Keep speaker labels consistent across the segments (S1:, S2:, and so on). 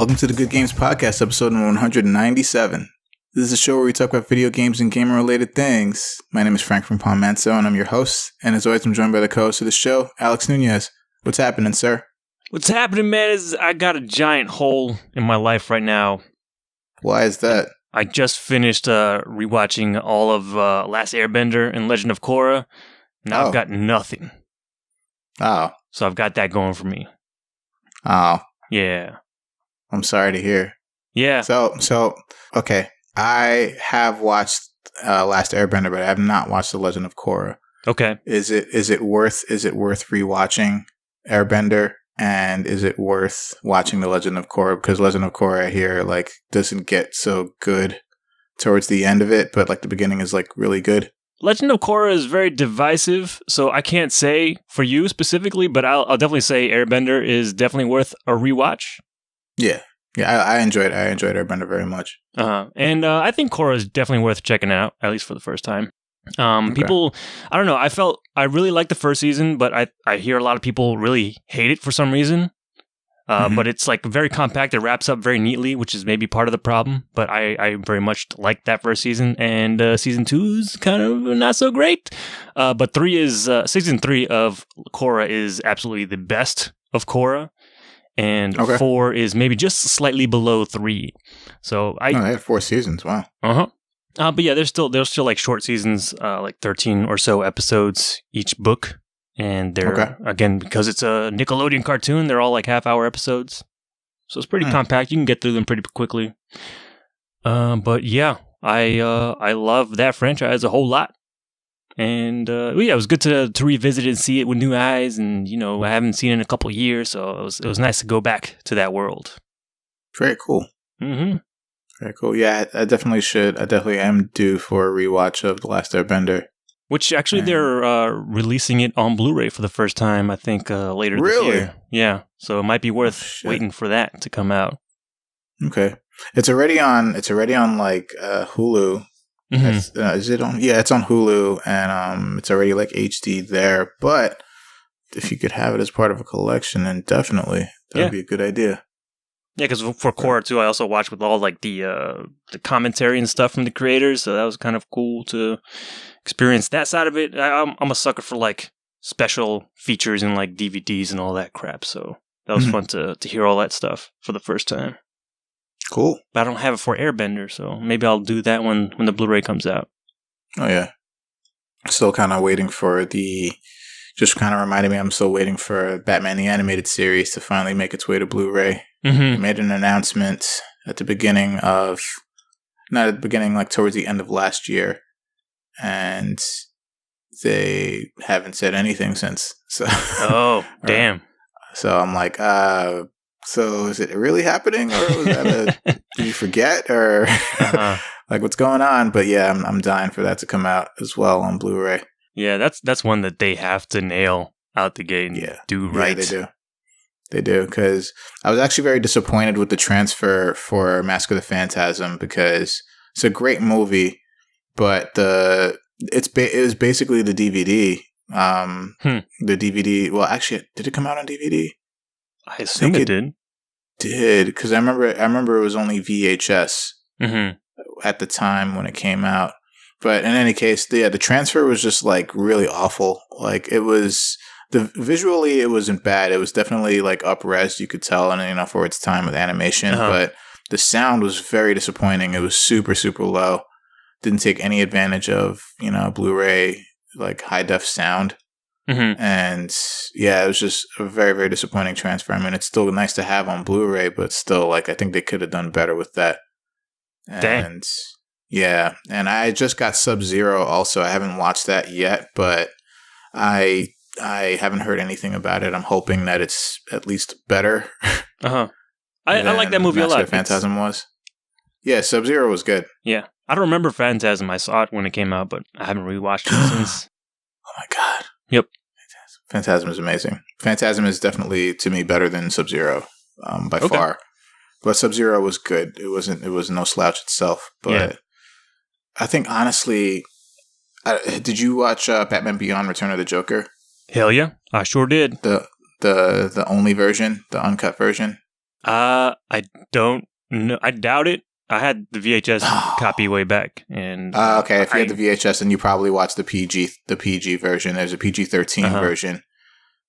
S1: Welcome to the Good Games Podcast, episode number 197. This is a show where we talk about video games and gamer-related things. My name is Frank from Palm Manso, and I'm your host. And as always, I'm joined by the co-host of the show, Alex Nunez. What's happening, sir?
S2: What's happening, man, is I got a giant hole in my life right now.
S1: Why is that?
S2: I just finished rewatching all of Last Airbender and Legend of Korra. Now I've got nothing.
S1: Oh.
S2: So I've got that going for me.
S1: Oh.
S2: Yeah.
S1: I'm sorry to hear.
S2: Yeah.
S1: So, okay. I have watched Last Airbender, but I have not watched The Legend of Korra.
S2: Okay.
S1: Is it worth rewatching Airbender? And is it worth watching The Legend of Korra? Because Legend of Korra, I hear, doesn't get so good towards the end of it, but, the beginning is, really good.
S2: Legend of Korra is very divisive, so I can't say for you specifically, but I'll definitely say Airbender is definitely worth a rewatch.
S1: Yeah. Yeah, I enjoyed Airbender very much.
S2: And I think Korra is definitely worth checking out, at least for the first time.
S1: Okay.
S2: People, I don't know, I really liked the first season, but I hear a lot of people really hate it for some reason. But it's very compact. It wraps up very neatly, which is maybe part of the problem. But I very much liked that first season, and season 2's kind of not so great. But season 3 of Korra is absolutely the best of Korra, and 4 is maybe just slightly below 3. So they
S1: had 4 seasons. Wow.
S2: But yeah, there's still short seasons, 13 or so episodes each book. And they're, again, because it's a Nickelodeon cartoon, they're all half-hour episodes. So it's pretty compact. You can get through them pretty quickly. But yeah, I love that franchise a whole lot. And it was good to revisit it and see it with new eyes. And, I haven't seen it in a couple of years, so it was nice to go back to that world.
S1: Very cool.
S2: Mm-hmm.
S1: Very cool. Yeah, I definitely should. I definitely am due for a rewatch of The Last Airbender.
S2: Which actually they're releasing it on Blu-ray for the first time, I think, later this year. Yeah, so it might be worth waiting for that to come out.
S1: Okay, it's already on Hulu.
S2: Mm-hmm.
S1: Is it on? Yeah, it's on Hulu, and it's already HD there. But if you could have it as part of a collection, then definitely that would be a good idea.
S2: Yeah, because for Korra too, I also watched with all the commentary and stuff from the creators, so that was kind of cool to experience that side of it. I'm a sucker for special features and DVDs and all that crap, so that was fun to hear all that stuff for the first time.
S1: Cool.
S2: But I don't have it for Airbender, so maybe I'll do that when the Blu-ray comes out.
S1: Oh yeah, still kind of waiting for just kind of reminded me I'm still waiting for Batman the Animated Series to finally make its way to Blu-ray.
S2: Mm-hmm.
S1: They made an announcement at the beginning of, not at the beginning, towards the end of last year. And they haven't said anything since. So.
S2: Oh, damn.
S1: So I'm so is it really happening? Or was that did you forget? Or what's going on? But yeah, I'm dying for that to come out as well on Blu-ray.
S2: Yeah, that's one that they have to nail out the gate and do right.
S1: Yeah, they do, because I was actually very disappointed with the transfer for Mask of the Phantasm, because it's a great movie, but it was basically the DVD. The DVD. Well, actually, did it come out on DVD?
S2: I assume it did.
S1: Did, because I remember it was only VHS at the time when it came out. But in any case, the transfer was just really awful. It was visually it wasn't bad. It was definitely up-res, you could tell, and for its time with animation. But the sound was very disappointing. It was super, super low. Didn't take any advantage of Blu-ray high def sound.
S2: Mm-hmm.
S1: And yeah, it was just a very, very disappointing transfer. I mean, it's still nice to have on Blu-ray, but still, I think they could have done better with that. And
S2: dang.
S1: Yeah, and I just got Sub-Zero also. I haven't watched that yet, but I haven't heard anything about it. I'm hoping that it's at least better.
S2: I like that movie a lot.
S1: Phantasm was. Yeah, Sub-Zero was good.
S2: Yeah. I don't remember Phantasm. I saw it when it came out, but I haven't rewatched it since.
S1: Oh my god.
S2: Yep.
S1: Phantasm is amazing. Phantasm is definitely, to me, better than Sub-Zero by far. But Sub-Zero was good. It was no slouch itself. But I think, honestly, did you watch Batman Beyond Return of the Joker?
S2: Hell yeah. I sure did.
S1: The only version, the uncut version?
S2: I don't know. I doubt it. I had the VHS copy way back, and
S1: okay. If you had the VHS, then you probably watched the PG version. There's a PG-13 version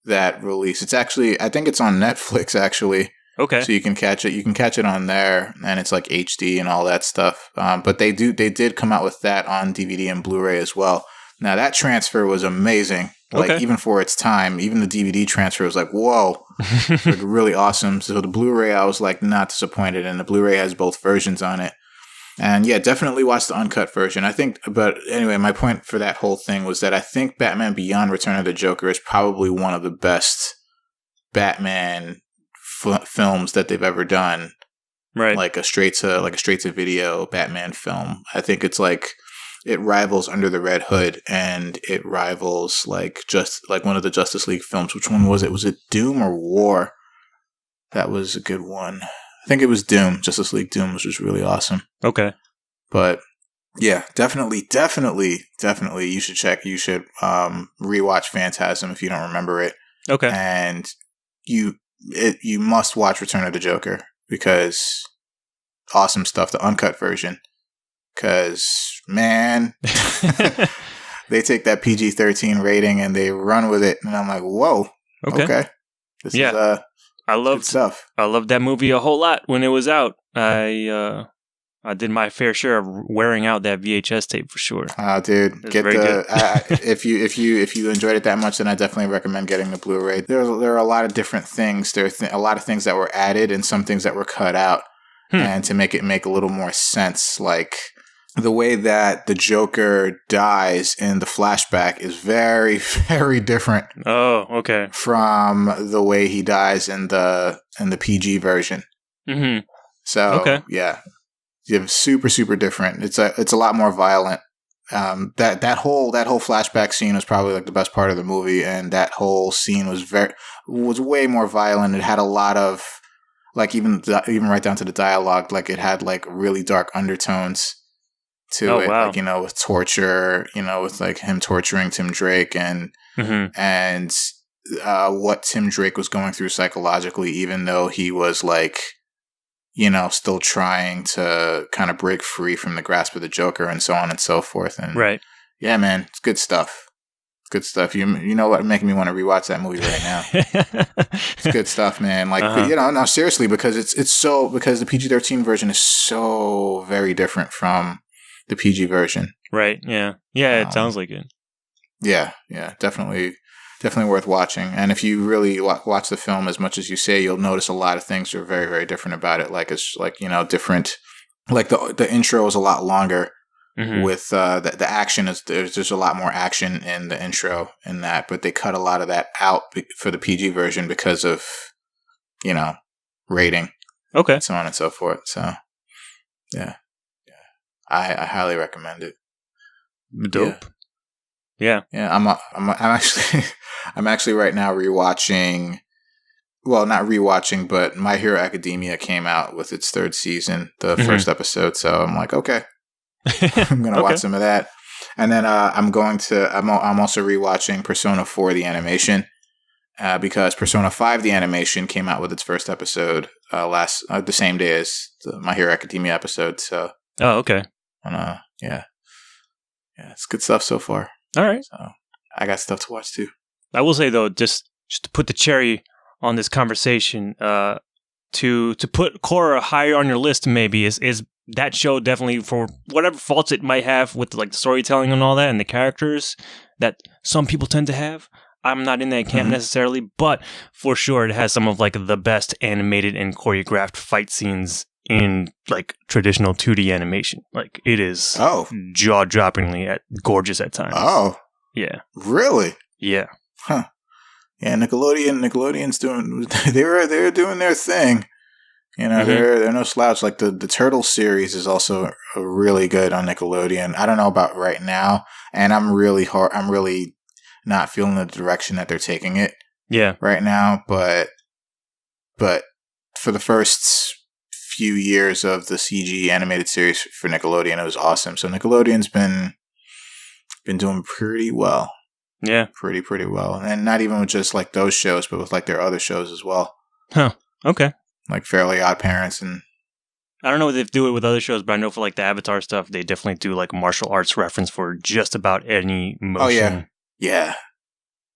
S1: that released. It's actually, I think it's on Netflix actually.
S2: Okay.
S1: So you can catch it. You can catch it on there, and it's like HD and all that stuff. But they did come out with that on DVD and Blu-ray as well. Now that transfer was amazing. Like even for its time, even the DVD transfer was like, whoa, like really awesome. So the Blu-ray, I was like not disappointed, and the Blu-ray has both versions on it. And yeah, definitely watch the uncut version. I think, but anyway, my point for that whole thing was that I think Batman Beyond: Return of the Joker is probably one of the best Batman films that they've ever done.
S2: Right,
S1: like a straight to video Batman film. I think it's like it rivals Under the Red Hood, and it rivals just like one of the Justice League films. Which one was it? Was it Doom or War? That was a good one. I think it was Doom. Justice League Doom, which was really awesome.
S2: Okay,
S1: but yeah, definitely, you should rewatch Phantasm if you don't remember it.
S2: Okay,
S1: and you must watch Return of the Joker because awesome stuff. The uncut version. Because, man, they take that PG-13 rating and they run with it. And I'm like, whoa, okay. This is good stuff.
S2: I loved that movie a whole lot when it was out. I did my fair share of wearing out that VHS tape for sure.
S1: Oh, dude, if you enjoyed it that much, then I definitely recommend getting the Blu-ray. There are a lot of different things. There are a lot of things that were added and some things that were cut out, and to make it make a little more sense, like the way that the Joker dies in the flashback is very, very different.
S2: Oh, okay.
S1: From the way he dies in the PG version.
S2: Mm-hmm.
S1: So yeah, super, super different. It's a lot more violent. That whole flashback scene was probably like the best part of the movie, and that whole scene was way more violent. It had a lot of like even right down to the dialogue. Like it had like really dark undertones to it,
S2: wow.
S1: like, with torture, with like him torturing Tim Drake and what Tim Drake was going through psychologically, even though he was like, still trying to kind of break free from the grasp of the Joker and so on and so forth. And
S2: right.
S1: Yeah, man, it's good stuff. It's good stuff. You know what? Making me want to rewatch that movie right now. It's good stuff, man. Like, no, seriously, because because the PG-13 version is so very different from the PG version.
S2: Right. Yeah. Yeah. It sounds like it.
S1: Yeah. Yeah. Definitely worth watching. And if you really watch the film as much as you say, you'll notice a lot of things are very, very different about it. Like it's like, different. Like the intro is a lot longer. Mm-hmm. With the action there's a lot more action in the intro in that, but they cut a lot of that out for the PG version because of rating.
S2: Okay.
S1: And so on and so forth. So yeah. I highly recommend it.
S2: Dope. Yeah.
S1: Yeah. I'm actually right now rewatching. Well, not rewatching, but My Hero Academia came out with its third season, the first episode. So I'm like, okay, I'm gonna watch some of that, and then I'm also rewatching Persona 4 the animation because Persona 5 the animation came out with its first episode the same day as the My Hero Academia episode. So
S2: okay.
S1: Yeah, it's good stuff so far.
S2: All right.
S1: So I got stuff to watch too.
S2: I will say though, just to put the cherry on this conversation, to put Korra higher on your list maybe is that show definitely, for whatever faults it might have with like the storytelling and all that and the characters that some people tend to have. I'm not in that camp necessarily, but for sure it has some of like the best animated and choreographed fight scenes in like traditional 2D animation. Like it is jaw-droppingly gorgeous at times. Oh. Yeah.
S1: Really?
S2: Yeah.
S1: Huh. Yeah, Nickelodeon's doing they're doing their thing. They're no slouch. Like the Turtles series is also really good on Nickelodeon. I don't know about right now, and I'm really not feeling the direction that they're taking it.
S2: Yeah.
S1: Right now, but for the first few years of the CG animated series for Nickelodeon, it was awesome. So Nickelodeon's been doing pretty well.
S2: Yeah.
S1: Pretty well. And not even with just like those shows, but with like their other shows as well.
S2: Huh. Okay.
S1: like Fairly Odd Parents and.
S2: I don't know if they do it with other shows, but I know for like the Avatar stuff, they definitely do like martial arts reference for just about any motion.
S1: Oh yeah.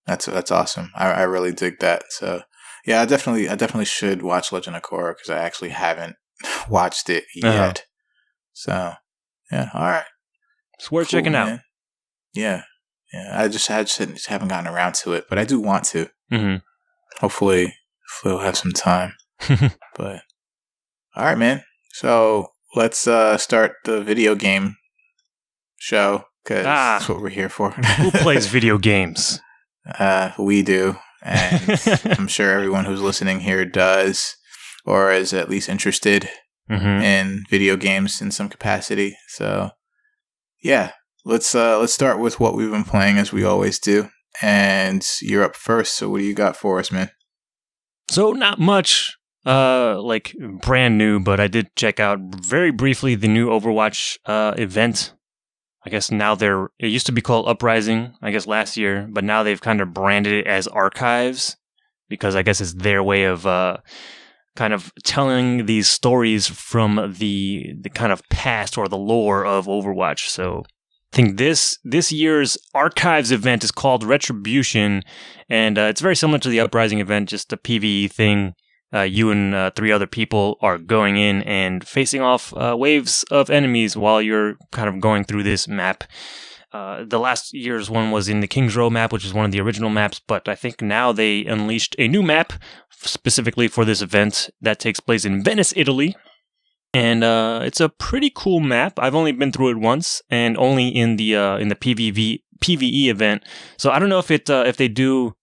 S1: That's awesome. I really dig that. So yeah, I definitely should watch Legend of Korra because I actually haven't watched it yet. So yeah, all right.
S2: It's worth checking out.
S1: Yeah. I just haven't gotten around to it, but I do want to.
S2: Mm-hmm.
S1: Hopefully we'll have some time. But all right, man. So let's start the video game show because that's what we're here for.
S2: Who plays video games?
S1: We do, and I'm sure everyone who's listening here does, or is at least interested in video games in some capacity. So, yeah, let's start with what we've been playing as we always do. And you're up first. So, what do you got for us, man?
S2: So, not much. Like brand new, but I did check out very briefly the new Overwatch event. I guess now it used to be called Uprising, I guess last year, but now they've kind of branded it as Archives because I guess it's their way of kind of telling these stories from the kind of past or the lore of Overwatch. So I think this year's Archives event is called Retribution, and it's very similar to the Uprising event, just a PvE thing. You and 3 other people are going in and facing off waves of enemies while you're kind of going through this map. The last year's one was in the King's Row map, which is one of the original maps, but I think now they unleashed a new map specifically for this event that takes place in Venice, Italy. And it's a pretty cool map. I've only been through it once, and only in the PvE event. So I don't know if they do.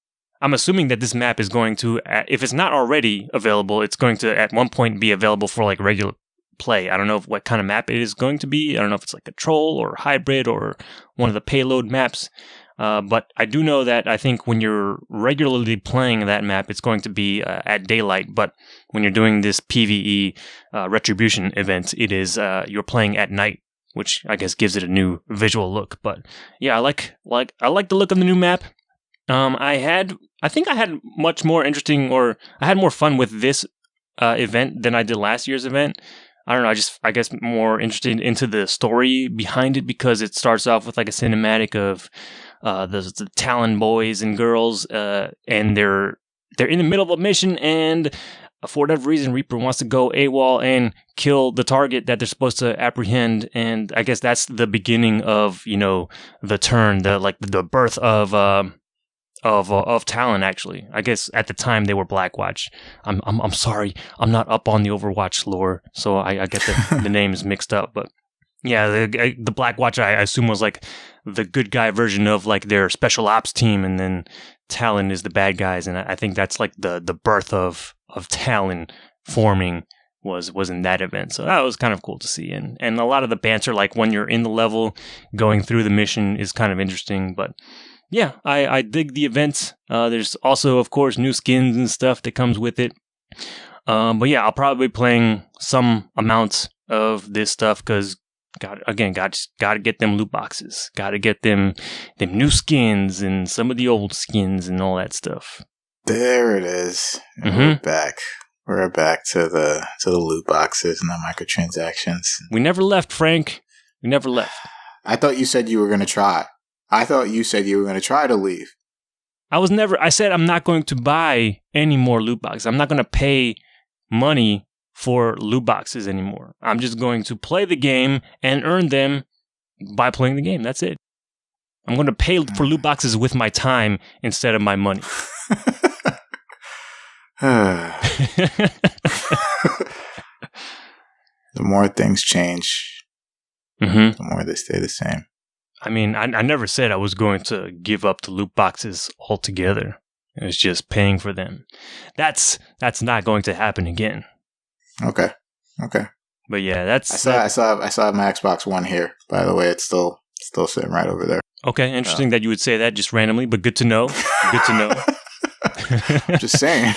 S2: I'm assuming that this map is going to, if it's not already available, it's going to at one point be available for like regular play. I don't know what kind of map it is going to be. I don't know if it's like a troll or hybrid or one of the payload maps. But I do know that I think when you're regularly playing that map, it's going to be at daylight. But when you're doing this PvE Retribution event, it is you're playing at night, which I guess gives it a new visual look. But yeah, I like the look of the new map. I think I had much more interesting, or I had more fun with this event than I did last year's event. I don't know, I guess more interested into the story behind it because it starts off with like a cinematic of the Talon boys and girls, and they're in the middle of a mission, and for whatever reason, Reaper wants to go AWOL and kill the target that they're supposed to apprehend, and I guess that's the beginning of, you know, the turn, the birth of Talon. Actually, I guess at the time they were Blackwatch. I'm sorry, I'm not up on the Overwatch lore, so I get the names mixed up. But yeah, the Blackwatch I assume was like the good guy version of like their special ops team, and then Talon is the bad guys, and I think that's like the birth of Talon forming was in that event. So that was kind of cool to see, and a lot of the banter, like when you're in the level going through the mission, is kind of interesting. But yeah, I dig the event. There's also, of course, new skins and stuff that comes with it. But yeah, I'll probably be playing some amounts of this stuff because, got to get them loot boxes. Got to get them new skins and some of the old skins and all that stuff.
S1: There it is. We're back. We're back to the loot boxes and the microtransactions.
S2: We never left, Frank. We never left.
S1: I thought you said you were going to try. I thought you said you were going to try to leave.
S2: I said I'm not going to buy any more loot boxes. I'm not going to pay money for loot boxes anymore. I'm just going to play the game and earn them by playing the game. That's it. I'm going to pay for loot boxes with my time instead of my money.
S1: The more things change, the more they stay the same.
S2: I mean, I never said I was going to give up the loot boxes altogether. It was just paying for them. That's not going to happen again.
S1: Okay.
S2: But yeah, that's.
S1: I saw my Xbox One here. By the way, it's still sitting right over there.
S2: Okay, interesting that you would say that just randomly, but good to know. Good to know.
S1: I'm just saying.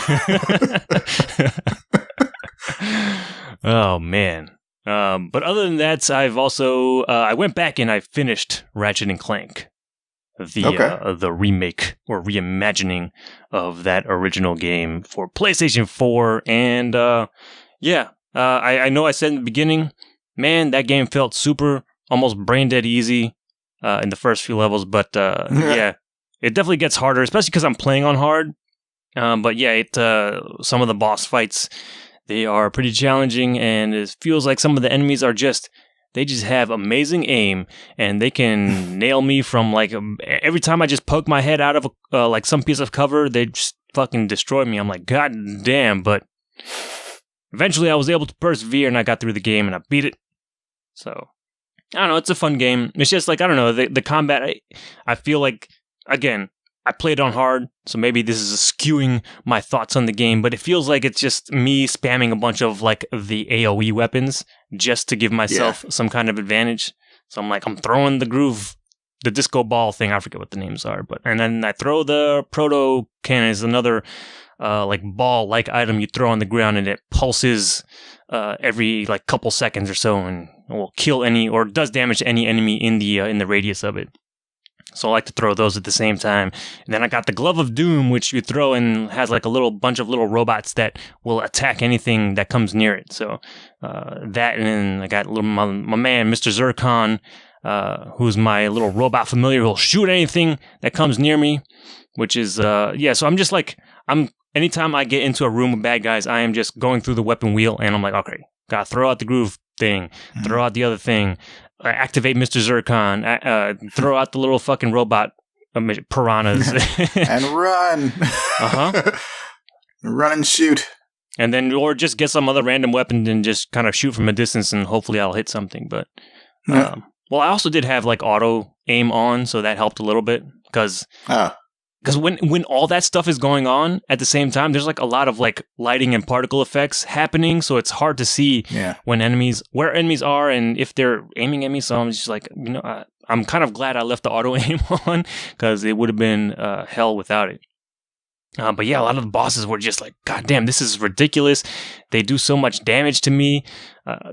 S2: Oh man. But other than that, I've also I went back and I finished Ratchet and Clank. the remake or reimagining of that original game for PlayStation 4. And I know I said in the beginning, man, that game felt super, almost brain dead easy in the first few levels. But yeah, it definitely gets harder, especially because I'm playing on hard. But yeah, some of the boss fights, they are pretty challenging, and it feels like some of the enemies are they just have amazing aim, and they can nail me from like every time I just poke my head out of like some piece of cover, they just fucking destroy me. I'm like, God damn! But eventually, I was able to persevere, and I got through the game, and I beat it. So I don't know. It's a fun game. It's just like, I don't know, the combat. I feel like, again, I played on hard, so maybe this is skewing my thoughts on the game, but it feels like it's just me spamming a bunch of like the AoE weapons just to give myself some kind of advantage. So I'm throwing the disco ball thing, I forget what the names are, and then I throw the proto cannon, is another like ball-like item you throw on the ground, and it pulses every like couple seconds or so, and will kill any, or does damage to any enemy in the radius of it. So I like to throw those at the same time. And then I got the Glove of Doom, which you throw and has like a bunch of little robots that will attack anything that comes near it. So that, and then I got my man, Mr. Zircon, who's my little robot familiar who'll shoot anything that comes near me, which is, so I'm just like, anytime I get into a room with bad guys, I am just going through the weapon wheel, and I'm like, okay, gotta throw out the groove thing, throw out the other thing, activate Mr. Zircon, throw out the little fucking robot piranhas.
S1: And run. Run and shoot.
S2: And then, or just get some other random weapon and just kind of shoot from a distance, and hopefully I'll hit something. But, I also did have like auto aim on, so that helped a little bit, because when all that stuff is going on at the same time, there's like a lot of like lighting and particle effects happening, so it's hard to see where enemies are and if they're aiming at me. So I'm just like, I'm kind of glad I left the auto aim on, because it would have been hell without it. But yeah, a lot of the bosses were just like, God damn, this is ridiculous. They do so much damage to me.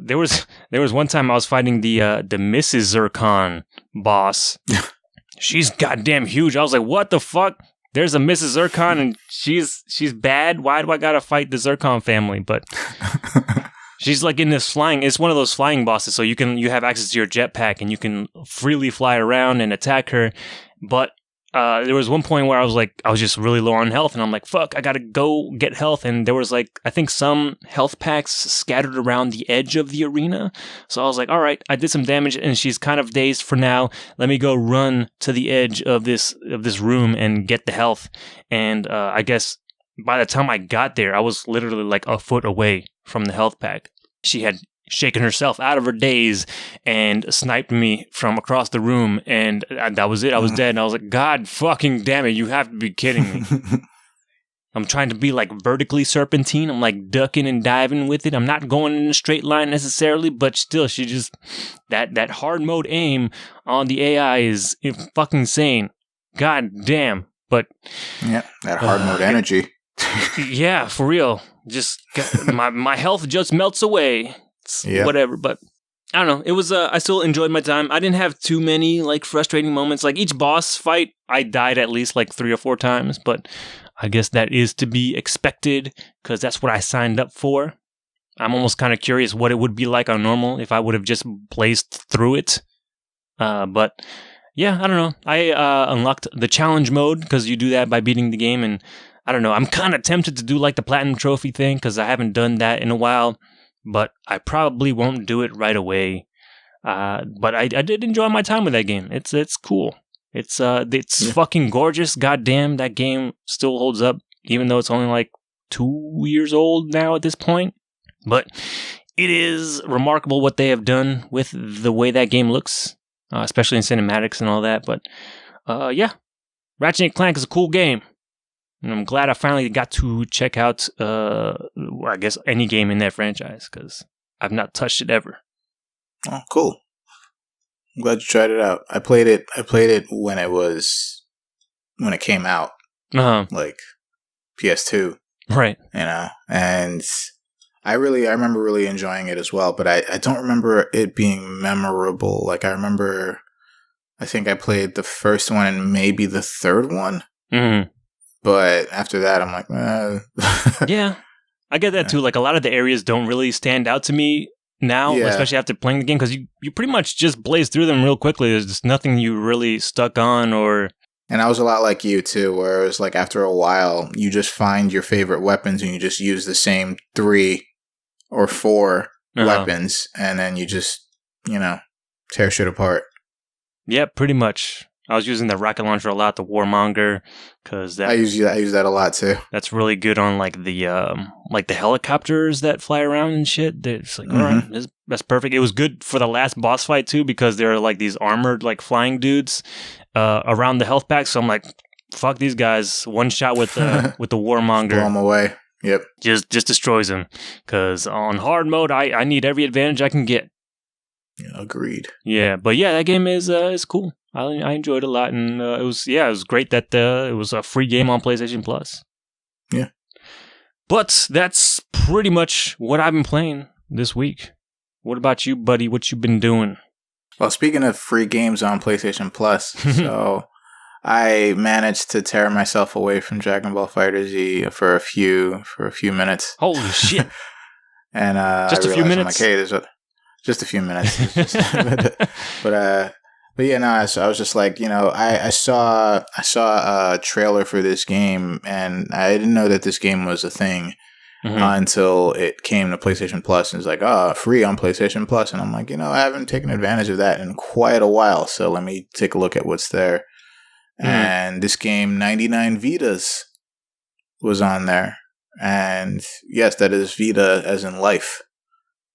S2: There was one time I was fighting the Mrs. Zircon boss. She's goddamn huge. I was like, what the fuck? There's a Mrs. Zircon, and she's bad? Why do I gotta fight the Zircon family? But she's like in this it's one of those flying bosses, so you have access to your jetpack, and you can freely fly around and attack her. But there was one point where I was just really low on health, and I'm like, fuck, I gotta go get health. And there was like, I think some health packs scattered around the edge of the arena. So I was like, all right, I did some damage, and she's kind of dazed for now. Let me go run to the edge of this room and get the health. And I guess by the time I got there, I was literally like a foot away from the health pack. She had shaken herself out of her daze and sniped me from across the room, and that was it. I was dead, and I was like, God fucking damn it, you have to be kidding me. I'm trying to be like vertically serpentine. I'm like ducking and diving with it. I'm not going in a straight line necessarily, but still, she just, that hard mode aim on the AI is fucking insane. God damn. But
S1: yeah, that hard mode energy.
S2: Yeah, for real. Just my health just melts away. Whatever, but I don't know. It was I still enjoyed my time. I didn't have too many like frustrating moments. Like each boss fight, I died at least like 3 or 4 times, but I guess that is to be expected, because that's what I signed up for. I'm almost kind of curious what it would be like on normal if I would have just blazed through it. But yeah, I don't know. I unlocked the challenge mode, because you do that by beating the game, and I don't know. I'm kind of tempted to do like the platinum trophy thing, because I haven't done that in a while. But I probably won't do it right away. But I did enjoy my time with that game. It's cool. It's fucking gorgeous. Goddamn, that game still holds up, even though it's only like 2 years old now at this point. But it is remarkable what they have done with the way that game looks, especially in cinematics and all that. But yeah, Ratchet & Clank is a cool game. And I'm glad I finally got to check out, I guess, any game in that franchise, because I've not touched it ever.
S1: Oh, cool. I'm glad you tried it out. I played it when it came out. Like PS2.
S2: Right.
S1: And I remember really enjoying it as well, but I don't remember it being memorable. Like I remember I think I played the first one and maybe the third one.
S2: Mm-hmm.
S1: But after that, I'm like,
S2: yeah, I get that too. Like a lot of the areas don't really stand out to me now, especially after playing the game, because you pretty much just blaze through them real quickly. There's just nothing you really stuck on or...
S1: And I was a lot like you too, where it was like after a while, you just find your favorite weapons and you just use the same 3 or 4 weapons, and then you just, tear shit apart.
S2: Yeah, pretty much. I was using the rocket launcher a lot, the Warmonger, because
S1: I use that a lot too.
S2: That's really good on like the helicopters that fly around and shit. It's like, all right, that's perfect. It was good for the last boss fight too, because there are like these armored like flying dudes around the health pack. So I'm like, fuck these guys. One shot with the Warmonger,
S1: blow them away. Yep,
S2: just destroys them. Because on hard mode, I need every advantage I can get.
S1: Yeah, agreed.
S2: Yeah, but yeah, that game is cool. I enjoyed it a lot, and it was great that it was a free game on PlayStation Plus.
S1: Yeah.
S2: But that's pretty much what I've been playing this week. What about you, buddy? What you been doing?
S1: Well, speaking of free games on PlayStation Plus, so I managed to tear myself away from Dragon Ball FighterZ for a few minutes.
S2: Holy shit!
S1: And
S2: just a few minutes.
S1: I'm like, hey, just a few minutes. But yeah, no. So I was just like, I saw a trailer for this game, and I didn't know that this game was a thing until it came to PlayStation Plus, and it's like, free on PlayStation Plus, and I'm like, I haven't taken advantage of that in quite a while, so let me take a look at what's there. And this game, 99 Vidas, was on there, and yes, that is Vita as in life.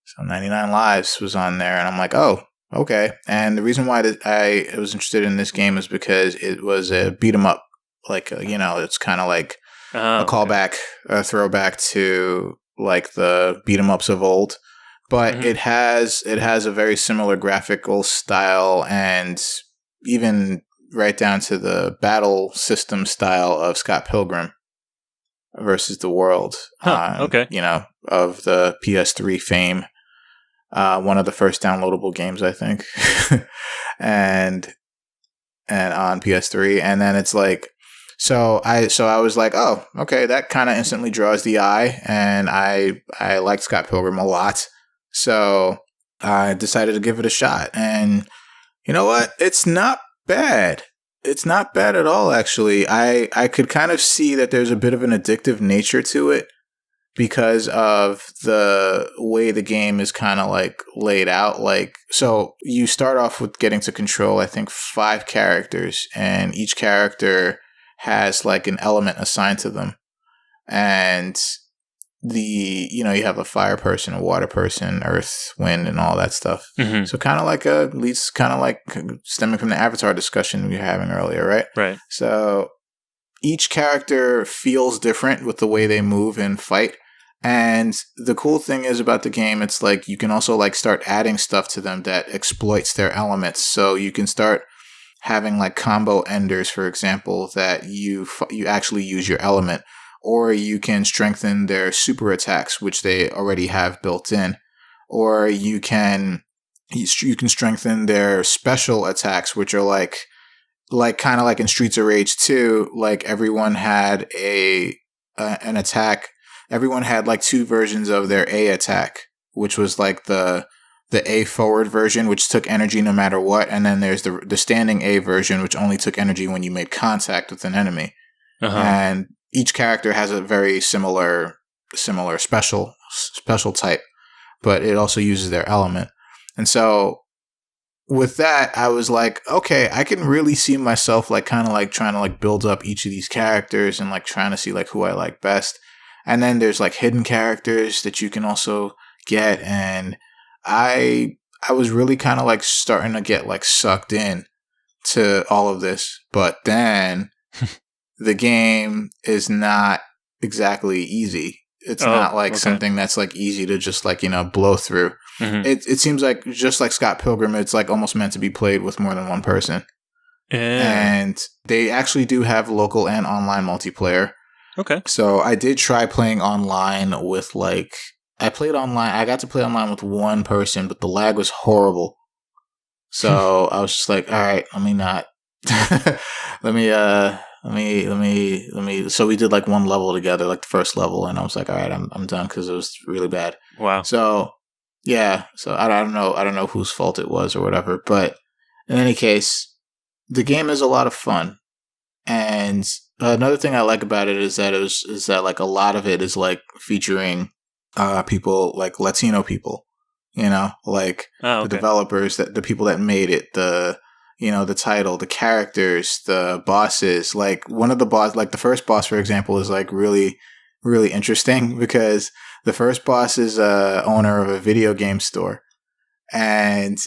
S1: So 99 Lives was on there, and I'm like, oh, okay. And the reason why I was interested in this game is because it was a beat 'em up. Like, it's kind of like a callback, a throwback to like the beat 'em ups of old. But it has a very similar graphical style, and even right down to the battle system style of Scott Pilgrim versus the World.
S2: Okay.
S1: Of the PS3 fame. One of the first downloadable games, I think, and on PS3, and then it's like, so I was like, oh, okay, that kind of instantly draws the eye, and I liked Scott Pilgrim a lot, so I decided to give it a shot, and you know what? It's not bad. It's not bad at all, actually. I could kind of see that there's a bit of an addictive nature to it, because of the way the game is kind of like laid out. Like, so you start off with getting to control, I think, 5 characters, and each character has like an element assigned to them. And you have a fire person, a water person, earth, wind, and all that stuff. So kind of like at least kind of like stemming from the Avatar discussion we were having earlier, right?
S2: Right.
S1: So each character feels different with the way they move and fight. And the cool thing is about the game, it's like you can also like start adding stuff to them that exploits their elements. So you can start having like combo enders, for example, that you actually use your element, or you can strengthen their super attacks, which they already have built in, or you can strengthen their special attacks, which are like kind of like in Streets of Rage 2, like everyone had an attack. Everyone had like 2 versions of their A attack, which was like the A forward version, which took energy no matter what, and then there's the standing A version, which only took energy when you made contact with an enemy. And each character has a very similar special type, but it also uses their element. And so with that, I was like, okay, I can really see myself like kind of like trying to like build up each of these characters and like trying to see like who I like best. And then there's like hidden characters that you can also get. And I was really kind of like starting to get like sucked in to all of this. But then the game is not exactly easy. It's not like something that's like easy to just like, blow through. It seems like just like Scott Pilgrim, it's like almost meant to be played with more than one person. And they actually do have local and online multiplayer.
S2: Okay.
S1: So I did try playing online with I got to play online with one person, but the lag was horrible. So I was just like, all right, let me not. let me. So we did like one level together, like the first level, and I was like, all right, I'm done because it was really bad.
S2: Wow.
S1: So yeah, so I don't know whose fault it was or whatever, but in any case, the game is a lot of fun, and another thing I like about it is that like a lot of it is like featuring people like Latino people, like the developers, the people that made it, the title, the characters, the bosses. Like one of the like the first boss, for example, is like really, really interesting because the first boss is owner of a video game store, and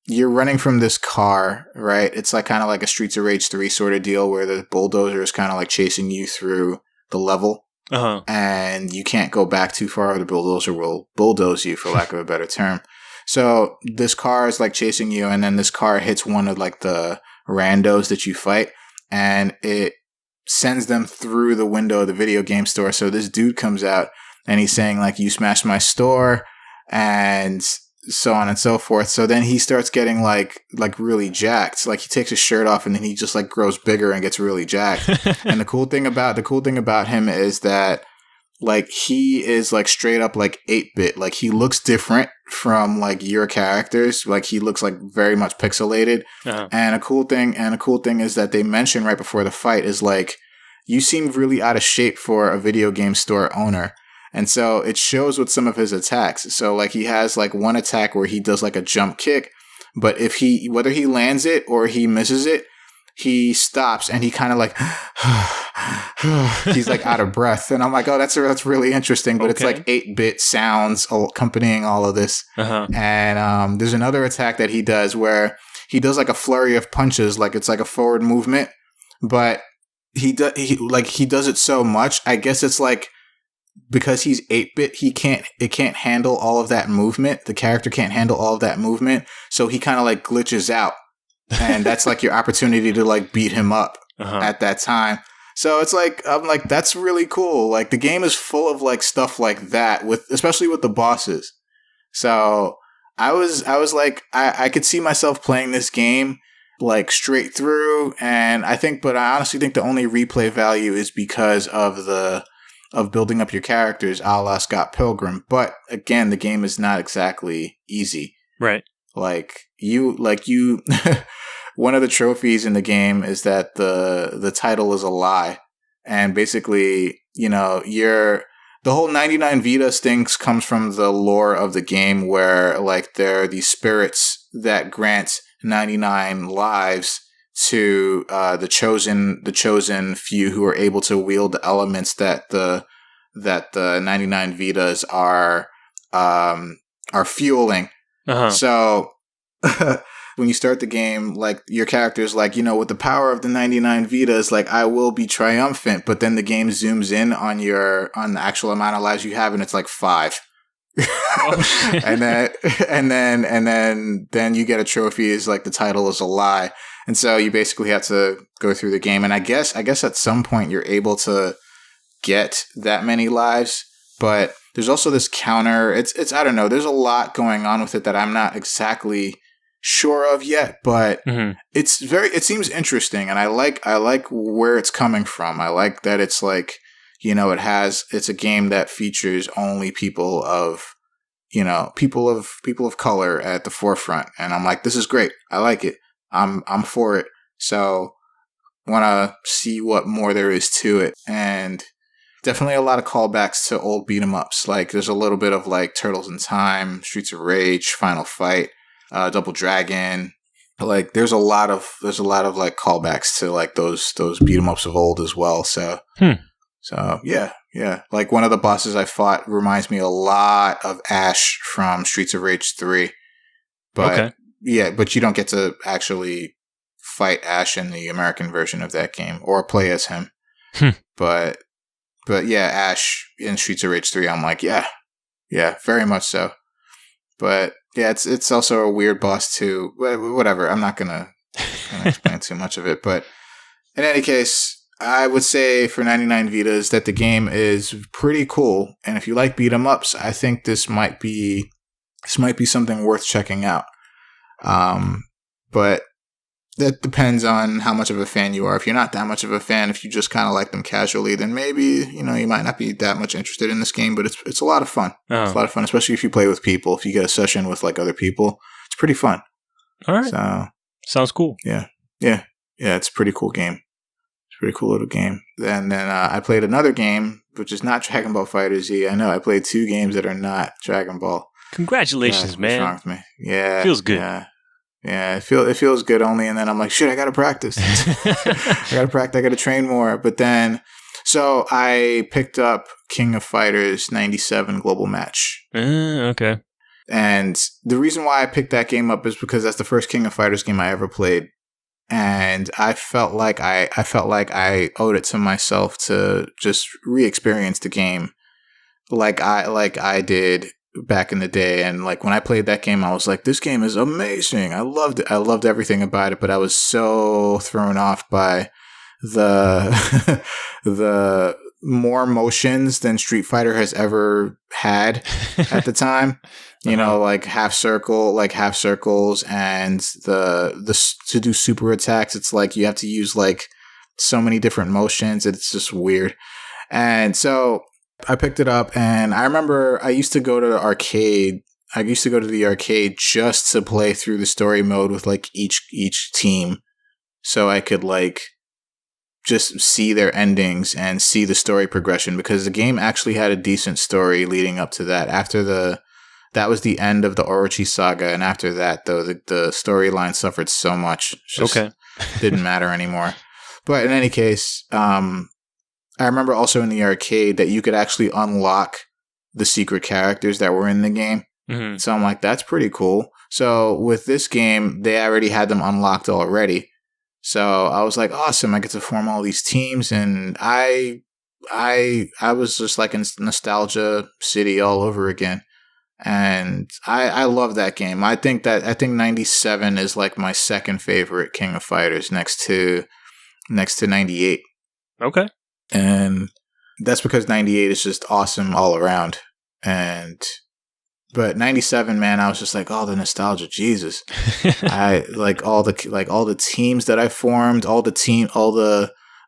S1: you're running from this car, right? It's like kind of like a Streets of Rage 3 sort of deal where the bulldozer is kind of like chasing you through the level.
S2: Uh-huh.
S1: And you can't go back too far or the bulldozer will bulldoze you, for lack of a better term. So this car is like chasing you, and then this car hits one of like the randos that you fight, and it sends them through the window of the video game store. So this dude comes out and he's saying like, you smashed my store, and so on and so forth. So then he starts getting like really jacked. Like he takes his shirt off and then he just like grows bigger and gets really jacked. And the cool thing about him is that like he is like straight up like 8-bit. Like he looks different from like your characters. Like he looks like very much pixelated.
S2: Uh-huh.
S1: And a cool thing is that they mention right before the fight is like, you seem really out of shape for a video game store owner. And so it shows with some of his attacks. So like he has like one attack where he does like a jump kick, but whether he lands it or he misses it, he stops and he kind of like, he's like out of breath. And I'm like, oh, that's really interesting. But It's like 8-bit sounds accompanying all of this.
S2: Uh-huh.
S1: And there's another attack that he does where he does like a flurry of punches. Like it's like a forward movement, but he does it so much. I guess it's like, because he's 8-bit, it can't handle all of that movement. The character can't handle all of that movement. So he kind of like glitches out. And that's like your opportunity to like beat him up at that time. So it's like, I'm like, that's really cool. Like the game is full of like stuff like that especially with the bosses. So I was like, I could see myself playing this game like straight through. And I honestly think the only replay value is because of building up your characters a la Scott Pilgrim. But again, the game is not exactly easy.
S2: Right.
S1: Like you one of the trophies in the game is that the title is a lie. And basically, the whole 99 Vidas things comes from the lore of the game where like there are these spirits that grant 99 lives to the chosen few who are able to wield the elements that the 99 Vidas are fueling.
S2: Uh-huh.
S1: So when you start the game, like your character's like, with the power of the 99 Vidas, like I will be triumphant. But then the game zooms in on the actual amount of lives you have, and it's like 5. Oh, shit. and then you get a trophy is like the title is a lie. And so you basically have to go through the game. And I guess at some point you're able to get that many lives, but there's also this counter. It's I don't know. There's a lot going on with it that I'm not exactly sure of yet, but it seems interesting. And I like where it's coming from. I like that it's like, it's a game that features only people of color at the forefront. And I'm like, this is great. I like it. I'm for it. So want to see what more there is to it. And definitely a lot of callbacks to old beat 'em ups. Like there's a little bit of like Turtles in Time, Streets of Rage, Final Fight, Double Dragon. Like there's a lot of like callbacks to like those beat 'em ups of old as well. So yeah. Like one of the bosses I fought reminds me a lot of Ash from Streets of Rage 3. But yeah, but you don't get to actually fight Ash in the American version of that game or play as him. But yeah, Ash in Streets of Rage 3, I'm like, yeah, very much so. But yeah, it's also a weird boss too. Whatever, I'm not gonna explain too much of it. But in any case, I would say for 99 Vidas that the game is pretty cool. And if you like beat 'em ups, I think this might be this might be something worth checking out. But that depends on how much of a fan you are. If you're not that much of a fan, if you just kind of like them casually, then maybe, you might not be that much interested in this game, but it's a lot of fun. Oh. It's a lot of fun, especially if you play with people. If you get a session with like other people, it's pretty fun.
S2: All right.
S1: So,
S2: sounds cool.
S1: Yeah. It's a pretty cool game. It's a pretty cool little game. And then I played another game, which is not Dragon Ball FighterZ. I know I played 2 games that are not Dragon Ball.
S2: Congratulations, man.
S1: What's wrong with me? Yeah.
S2: Feels good.
S1: Yeah, it feels good only, and then I'm like, shit, I gotta practice. I gotta train more. But then, so I picked up King of Fighters 97 Global Match.
S2: Okay.
S1: And the reason why I picked that game up is because that's the first King of Fighters game I ever played. And I felt like I owed it to myself to just re-experience the game like I did back in the day. And like when I played that game, I was like, this game is amazing. I loved it. I loved everything about it, but I was so thrown off by the the more motions than Street Fighter has ever had at the time. Like half circles and the to do super attacks, it's like you have to use like so many different motions. It's just weird. And so I picked it up, and I remember I used to go to the arcade. I used to go to the arcade just to play through the story mode with like each team, so I could like just see their endings and see the story progression, because the game actually had a decent story leading up to that. That was the end of the Orochi saga, and after that, though, the storyline suffered so much, it didn't matter anymore. But in any case, I remember also in the arcade that you could actually unlock the secret characters that were in the game. Mm-hmm. So I'm like, that's pretty cool. So with this game, they already had them unlocked already. So I was like, awesome, I get to form all these teams, and I was just like in nostalgia city all over again. And I love that game. I think 97 is like my second favorite King of Fighters next to 98.
S2: Okay.
S1: And that's because 98 is just awesome all around. But 97, man, I was just like, oh, the nostalgia, Jesus. I like all the teams that I formed, all the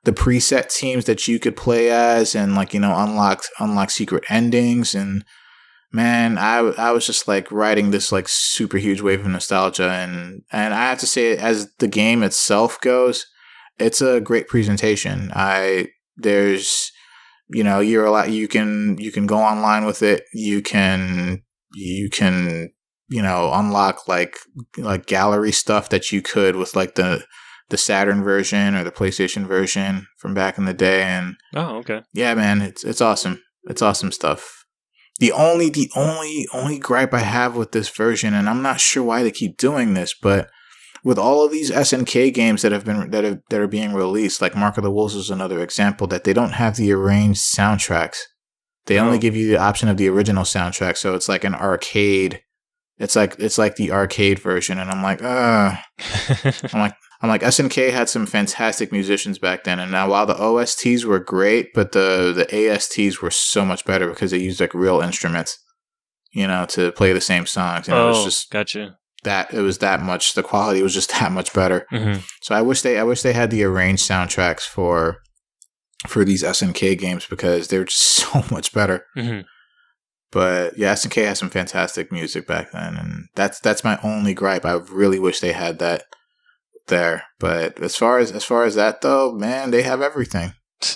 S1: preset teams that you could play as, and like, unlock secret endings. And man, I was just like riding this like super huge wave of nostalgia. And I have to say, as the game itself goes, it's a great presentation. There's, you're you can go online with it. You can unlock like gallery stuff that you could with like the Saturn version or the PlayStation version from back in the day. And
S2: okay.
S1: Yeah, man, it's awesome. It's awesome stuff. The only gripe I have with this version, and I'm not sure why they keep doing this, but with all of these SNK games that are being released, like Mark of the Wolves is another example, that they don't have the arranged soundtracks. They only give you the option of the original soundtrack, so it's like an arcade. It's like the arcade version, and I'm like, I'm like, SNK had some fantastic musicians back then, and now while the OSTs were great, but the ASTs were so much better because they used like real instruments, to play the same songs. And it was just
S2: gotcha.
S1: That it was that much, the quality was just that much better. Mm-hmm. So I wish they had the arranged soundtracks for these SNK games, because they're just so much better. Mm-hmm. But yeah, SNK has some fantastic music back then, and that's my only gripe. I really wish they had that there. But as far as that though, man, they have everything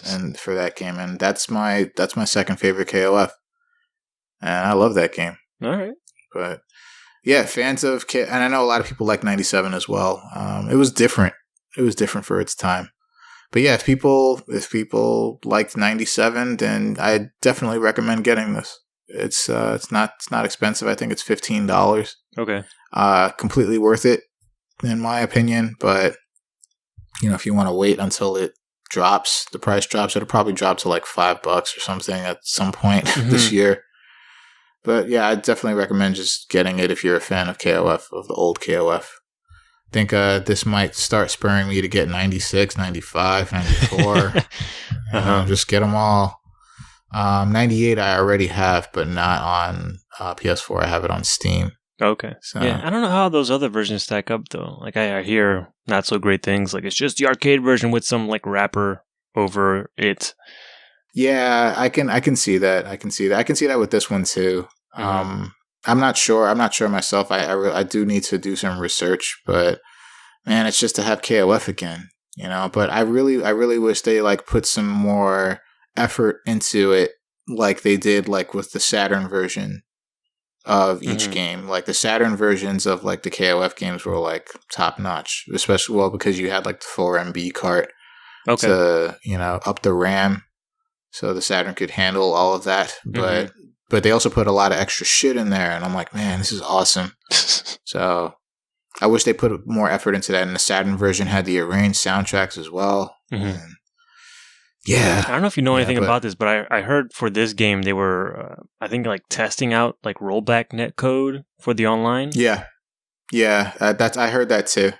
S1: and for that game, and that's my second favorite KOF, and I love that game.
S2: All right,
S1: but. Yeah, fans of and I know a lot of people like 97 as well. It was different. It was different for its time. But yeah, if people liked 97, then I definitely recommend getting this. It's not expensive. I think it's $15.
S2: Okay.
S1: Completely worth it in my opinion. But if you want to wait until the price drops, it'll probably drop to like $5 or something at some point this year. But yeah, I definitely recommend just getting it if you're a fan of KOF, of the old KOF. I think this might start spurring me to get 96, 95, 94. Just get them all. 98 I already have, but not on PS4. I have it on Steam.
S2: Okay. So. Yeah, I don't know how those other versions stack up though. Like I hear not so great things. Like it's just the arcade version with some like wrapper over it.
S1: Yeah, I can see that. I can see that with this one too. Mm-hmm. I'm not sure myself. I do need to do some research, but man, it's just to have KOF again, you know. But I really wish they like put some more effort into it, like they did like with the Saturn version of each game. Like the Saturn versions of like the KOF games were like top notch, especially because you had like the 4MB cart to, you know, up the RAM so the Saturn could handle all of that. But they also put a lot of extra shit in there, and I'm like, man, this is awesome. So I wish they put more effort into that. And the Saturn version had the arranged soundtracks as well. And yeah.
S2: I don't know if you know anything about this, but I heard for this game they were, I think, like testing out like rollback netcode for the online.
S1: Yeah. Yeah. I heard that too.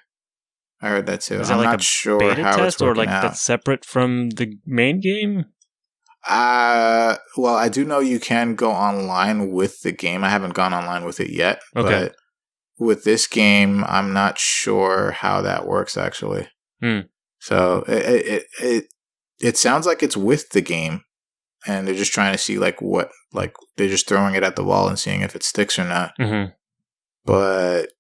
S1: Is that I'm like not sure beta how test it's working or like out.
S2: That's separate from the main game?
S1: Well, I do know you can go online with the game. I haven't gone online with it yet. Okay. But with this game, I'm not sure how that works actually. So it sounds like it's with the game, and they're just trying to see like what, like they're just throwing it at the wall and seeing if it sticks or not. But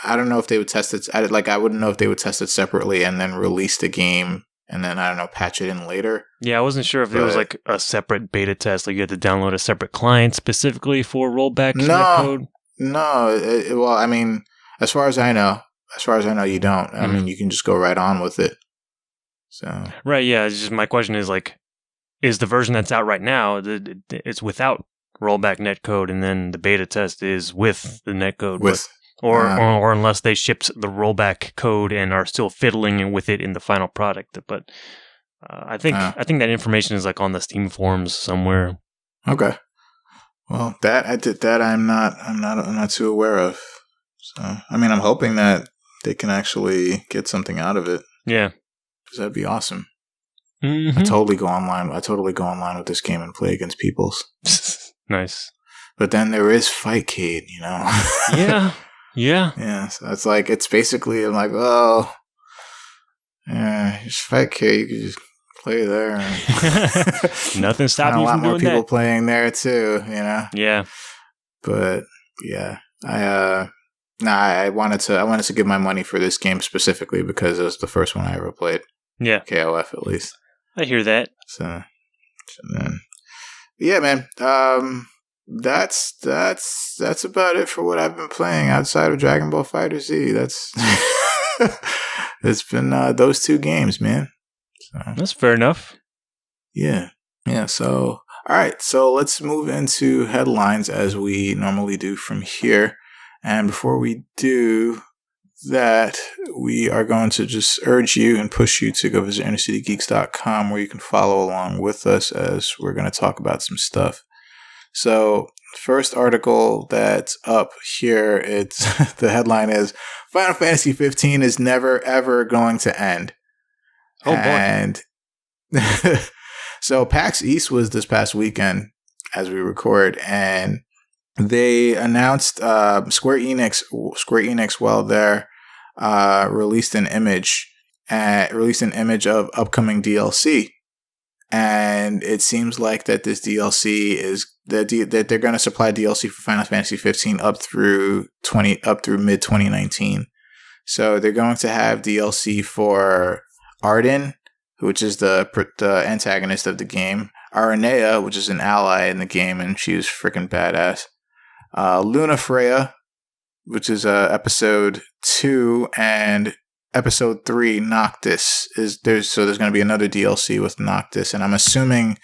S1: I don't know if they would test it. I wouldn't know if they would test it separately and then release the game and then, I don't know, patch it in later.
S2: Yeah, I wasn't sure if it was like a separate beta test, like you had to download a separate client specifically for rollback netcode.
S1: No. Well, I mean, as far as I know, you don't. I mean, you can just go right on with it. So
S2: right, yeah. It's just my question is like, is the version that's out right now it's without rollback netcode, and then the beta test is with the netcode, or unless they shipped the rollback code and are still fiddling with it in the final product. But I think that information is like on the Steam forums somewhere.
S1: Okay. Well, I'm not too aware of. So I mean, I'm hoping that they can actually get something out of it.
S2: Yeah.
S1: That'd be awesome. I totally go online with this game and play against peoples.
S2: Nice.
S1: But then there is Fightcade, you know.
S2: Yeah.
S1: Yeah. So it's like it's basically I'm like, oh, yeah, just Fightcade. You can just play there.
S2: Nothing stopping you from doing that. A lot more people
S1: playing there too, you know.
S2: Yeah.
S1: But yeah, I wanted to give my money for this game specifically because it was the first one I ever played.
S2: Yeah.
S1: KOF at least.
S2: I hear that.
S1: So then, yeah, man. That's about it for what I've been playing outside of Dragon Ball FighterZ. That's it's been those two games, man. So,
S2: that's fair enough.
S1: Yeah. So all right, so let's move into headlines as we normally do from here. And before we do that, we are going to just urge you and push you to go visit InnerCityGeeks.com, where you can follow along with us as we're going to talk about some stuff. So, first article that's up here, it's the headline is Final Fantasy 15 is never ever going to end.
S2: Oh boy.
S1: And so PAX East was this past weekend as we record, and they announced Square Enix while they're released an image of upcoming DLC, and it seems like that this DLC is that they're going to supply DLC for Final Fantasy 15 up through mid 2019. So they're going to have DLC for Arden, which is the antagonist of the game, Aranea, which is an ally in the game, and she's freaking badass. Luna Freya, which is episode 2, and episode 3, Noctis there's going to be another DLC with Noctis, and I'm assuming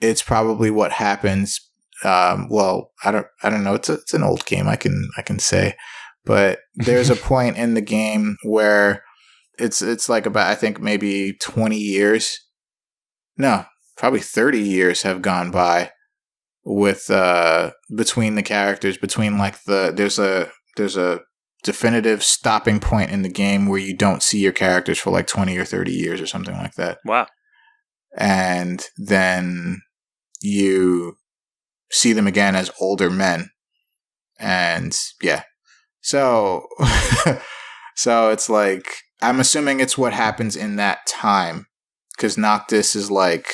S1: it's probably what happens. Well, I don't know. It's an old game. I can say, but there's a point in the game where it's like about, I think maybe 20 years. No, probably 30 years have gone by with between the characters, between like there's a definitive stopping point in the game where you don't see your characters for like 20 or 30 years or something like that.
S2: Wow.
S1: And then you see them again as older men. And yeah. So so it's like, I'm assuming it's what happens in that time, because Noctis is like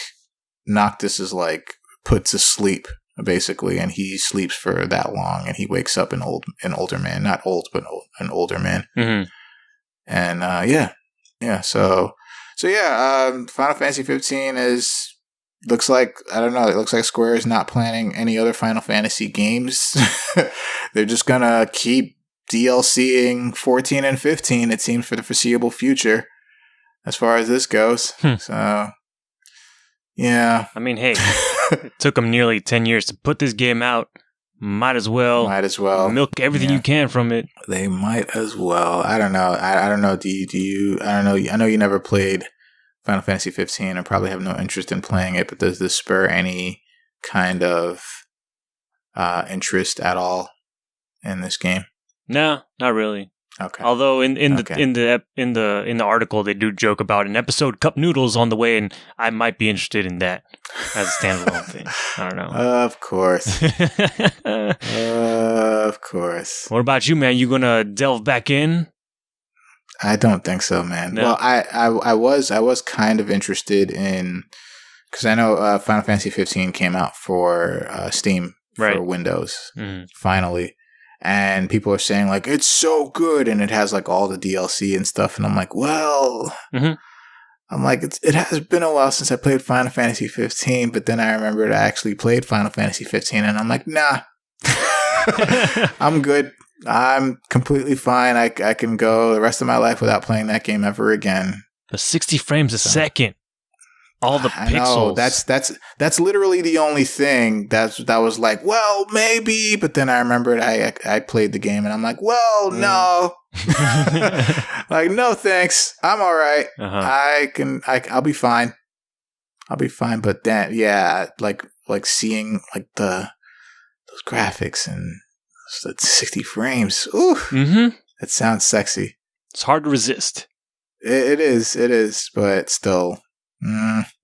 S1: put to sleep basically, and he sleeps for that long, and he wakes up an older man, not old, but an older man.
S2: Mm-hmm.
S1: And yeah. So Final Fantasy 15 looks like, I don't know, it looks like Square is not planning any other Final Fantasy games. They're just gonna keep DLCing 14 and 15, it seems, for the foreseeable future, as far as this goes. So, yeah.
S2: I mean, hey, it took them nearly 10 years to put this game out. Might as well milk everything you can from it.
S1: They might as well. I don't know. I don't know. Do you? I don't know. I know you never played Final Fantasy 15 and probably have no interest in playing it, but does this spur any kind of interest at all in this game?
S2: No, not really.
S1: Okay.
S2: Although in the article they do joke about an episode Cup Noodles on the way, and I might be interested in that as a standalone thing. I don't know.
S1: Of course. Of course.
S2: What about you, man? You gonna delve back in?
S1: I don't think so, man. No. Well, I was kind of interested in, because I know Final Fantasy 15 came out for Steam for Windows finally. And people are saying, like, it's so good, and it has, like, all the DLC and stuff. And I'm like, well, I'm like, it has been a while since I played Final Fantasy 15, but then I remembered I actually played Final Fantasy 15, and I'm like, nah, I'm good. I'm completely fine. I can go the rest of my life without playing that game ever again.
S2: But 60 frames a second. All the pixels.
S1: That's literally the only thing that was like, well, maybe. But then I remembered I played the game, and I'm like, well, no, like, no, thanks. I'm all right. I'll be fine. I'll be fine. But then, yeah, like seeing like those graphics and the 60 frames. Ooh, that sounds sexy.
S2: It's hard to resist.
S1: It is, but still.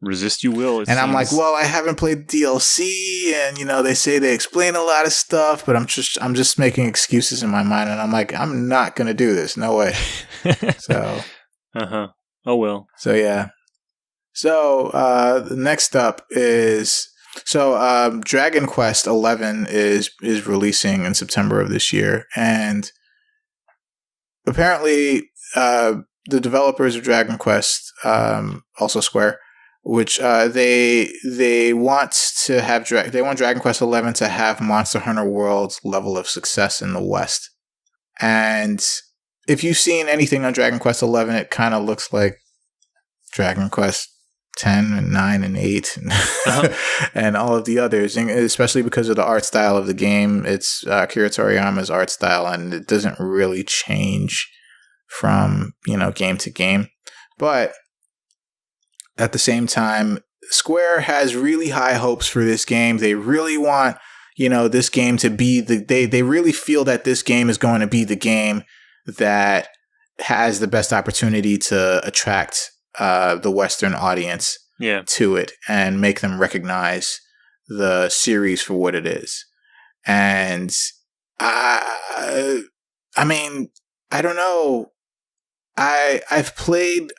S2: Resist you will.
S1: And I'm like, well, I haven't played DLC, and they say they explain a lot of stuff, but I'm just making excuses in my mind, and I'm like, I'm not gonna do this, no way. So,
S2: oh well.
S1: So yeah. So the next up is Dragon Quest 11 is releasing in September of this year, and apparently the developers of Dragon Quest, also Square, which they want to have they want Dragon Quest 11 to have Monster Hunter World's level of success in the West. And if you've seen anything on Dragon Quest 11, it kind of looks like Dragon Quest 10 and 9 and 8 and, and all of the others, and especially because of the art style of the game. It's Akira Toriyama's art style, and it doesn't really change from game to game. But at the same time, Square has really high hopes for this game. They really want this game to be they really feel that this game is going to be the game that has the best opportunity to attract the Western audience to it and make them recognize the series for what it is. And I mean, I don't know. I've played